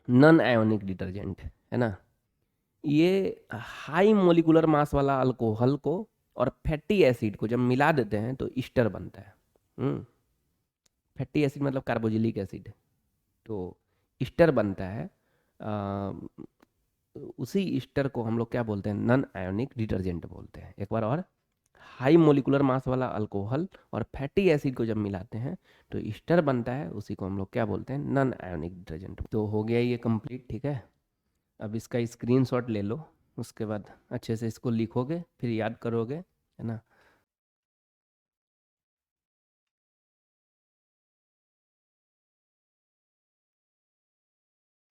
नॉन आयोनिक डिटर्जेंट, है ना। ये हाई मोलिकुलर मास वाला अल्कोहल को और फैटी एसिड को जब मिला देते हैं तो ईस्टर बनता है। फैटी एसिड मतलब कार्बोजिलिक एसिड, तो ईस्टर बनता है। आ, उसी ईस्टर को हम लोग क्या बोलते हैं? नॉन आयोनिक डिटर्जेंट बोलते हैं। एक बार और, हाई मोलिकुलर मास वाला अल्कोहल और फैटी एसिड को जब मिलाते हैं तो ईस्टर बनता है, उसी को हम लोग क्या बोलते हैं? Non ionic detergent. तो हो गया ये कंप्लीट। ठीक है, अब इसका स्क्रीनशॉट ले लो, उसके बाद अच्छे से इसको लिखोगे, फिर याद करोगे, है ना।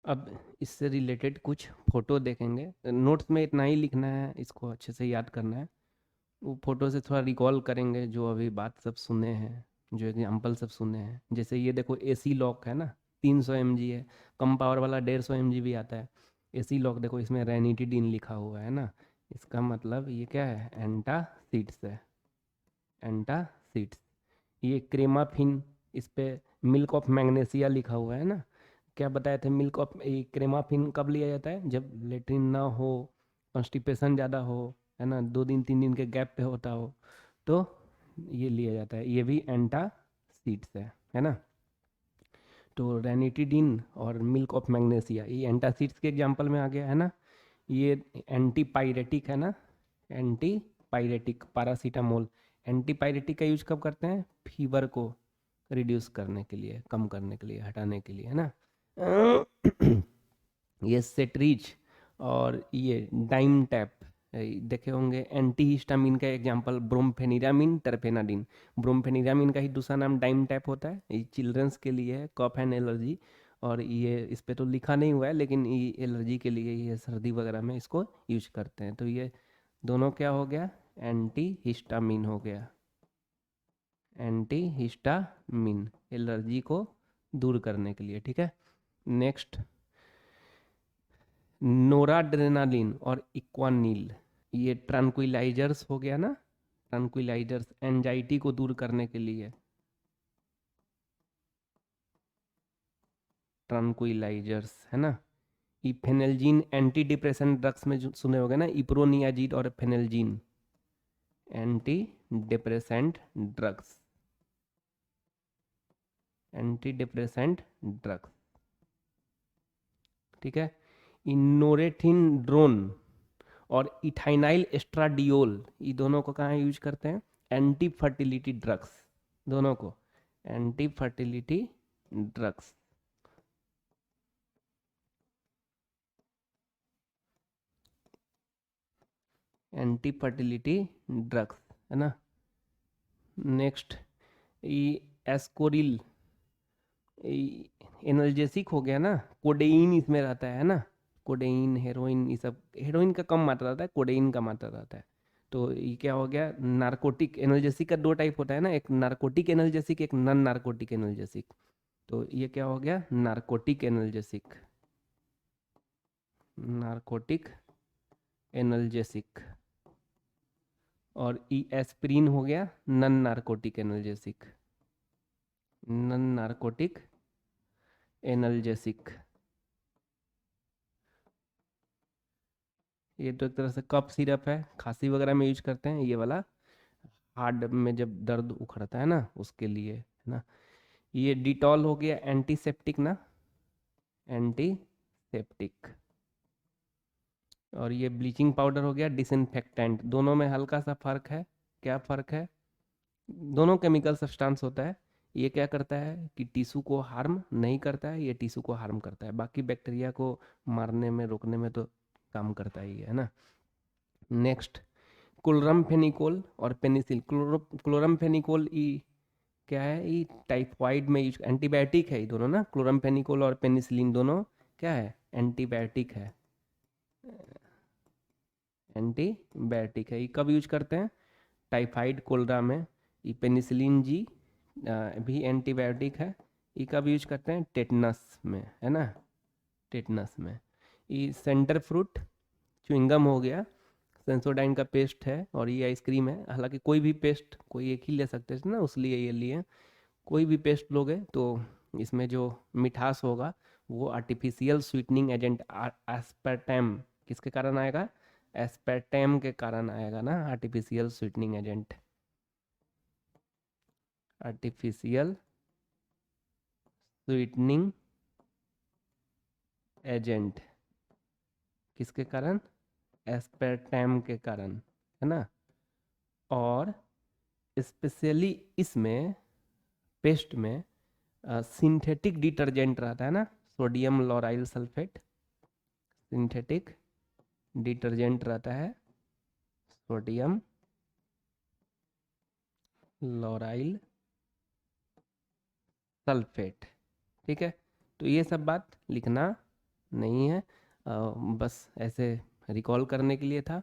अब इससे रिलेटेड कुछ फोटो देखेंगे, नोट्स में इतना ही लिखना है, इसको अच्छे से याद करना है। वो फोटो से थोड़ा रिकॉल करेंगे जो अभी बात सब सुने हैं, जो एग्जाम्पल सब सुने हैं। जैसे ये देखो, AC लॉक है ना, 300 mg है, कम पावर वाला 150 mg भी आता है। AC लॉक देखो, इसमें रेनिटिडीन लिखा हुआ है ना, इसका मतलब ये क्या है? एंटासिड्स है, एंटासिड्स। ये क्रेमाफिन, इस पे मिल्क ऑफ मैग्नेशिया लिखा हुआ है ना। क्या बताए थे? मिल्क ऑफ क्रेमाफिन कब लिया जाता है? जब लेट्रिन ना हो, कॉन्स्टिपेशन ज़्यादा हो, है ना, 2 दिन 3 दिन के गैप पे होता हो, तो ये लिया जाता है। ये भी एंटासिड्स है ना। तो रेनिटिडिन और मिल्क ऑफ मैग्नेशिया ये एंटासिड्स के एग्जाम्पल में आ गया, है ना। ये एंटीपायरेटिक है ना, एंटीपायरेटिक, पैरासीटामोल। एंटीपायरेटिक का यूज कब करते हैं? फीवर को रिड्यूस करने के लिए, कम करने के लिए, हटाने के लिए, है ना। ये सेट्रीज और ये डाइम टैप, देखे होंगे एंटी हिस्टामिन का एग्जांपल ब्रोमफेनिरामिन, टर्फेनाडिन। ब्रोमफेनिरामिन का ही दूसरा नाम डाइम टैप होता है, ये चिल्ड्रंस के लिए है, कफ एंड एलर्जी। और ये इस पे तो लिखा नहीं हुआ है, लेकिन ये एलर्जी के लिए, ये सर्दी वगैरह में इसको यूज करते हैं। तो ये दोनों क्या हो गया, एंटी हिस्टामिन हो गया, एंटी हिस्टामिन, एलर्जी को दूर करने के लिए, ठीक है। नेक्स्ट, नोराड्रेनालिन और इक्वानिल, ये ट्रैंक्विलाइजर्स हो गया ना, ट्रैंक्विलाइजर्स एंजाइटी को दूर करने के लिए, ट्रैंक्विलाइजर्स है ना। इफेनेल्जीन एंटी डिप्रेशन ड्रग्स में जो सुने होंगे ना, इप्रोनियाजिड और phenelzine, anti depressant drugs, anti depressant drugs, ठीक है। इनोरेथिन ड्रोन और इथाइनाइल एस्ट्राडियोल, ये दोनों को कहाँ यूज करते हैं, एंटी फर्टिलिटी ड्रग्स, दोनों को anti fertility drugs. Anti fertility drugs है ना। नेक्स्ट, ये एस्कोरिल, एनर्जेसिक हो गया ना, कोडेइन इसमें रहता है ना, कोडेइन, हेरोइन, ये सब, हेरोइन का कम मात्रा रहता है, कोडेइन का मात्रा रहता है। तो ये क्या हो गया, नार्कोटिक एनर्जेसिक का दो टाइप होता है ना, एक नार्कोटिक एनर्जेसिक, एक नॉन नार्कोटिक एनर्जेसिक। तो ये क्या हो गया, नार्कोटिक एनर्जेसिक, नार्कोटिक एनर्जेसिक। और ई एस्प्रिन हो गया non narcotic analgesic, non narcotic analgesic. ये तो एक तरह से कफ सिरप है, खांसी वगैरह में यूज करते हैं ये वाला, हार्ट में जब दर्द उखड़ता है ना उसके लिए, है ना। ये डिटॉल हो गया एंटीसेप्टिक ना, एंटीसेप्टिक। और ये ब्लीचिंग पाउडर हो गया डिसइंफेक्टेंट। दोनों में हल्का सा फर्क है, क्या फर्क है, दोनों केमिकल सब्सटेंस होता है। ये क्या करता है कि टिश्यू को हार्म नहीं करता है, ये टिश्यू को हार्म करता है, बाकी बैक्टीरिया को मारने में, रोकने में तो काम करता ही है ना। नेक्स्ट, क्लोरमफेनिकोल और पेनिसिल। क्लोरमफेनिकोल ई क्या है, ये टाइफाइड में यूज, एंटीबायोटिक है ये दोनों ना, क्लोरमफेनिकोल और पेनिसिलिन दोनों क्या है, एंटीबायोटिक है, एंटीबायोटिक है। ये कब यूज करते हैं, टाइफाइड कोलरा में। ये पेनिसिलिन जी भी एंटीबायोटिक है। ये कब यूज करते हैं, टेटनस में, है ना, टेटनस में। ये सेंटर फ्रूट च्युइंगम हो गया, सेंसोडाइन का पेस्ट है, और ये आइसक्रीम है। हालांकि कोई भी पेस्ट कोई एक ही ले सकते हैं ना, उसलिए ये लिए। कोई भी पेस्ट लोगे तो इसमें जो मिठास होगा वो आर्टिफिशियल स्वीटनिंग एजेंट एस्पर्टेम, किसके कारण आएगा, एस्पर्टेम के कारण आएगा ना, artificial sweetening agent, artificial sweetening agent, किसके कारण, एस्पर्टेम के कारण, है ना। और स्पेशली इसमें पेस्ट में सिंथेटिक डिटर्जेंट रहता है ना, सोडियम लॉराइल सल्फेट, सिंथेटिक डिटर्जेंट रहता है, सोडियम लॉराइल सल्फेट, ठीक है। तो ये सब बात लिखना नहीं है, बस ऐसे रिकॉल करने के लिए था।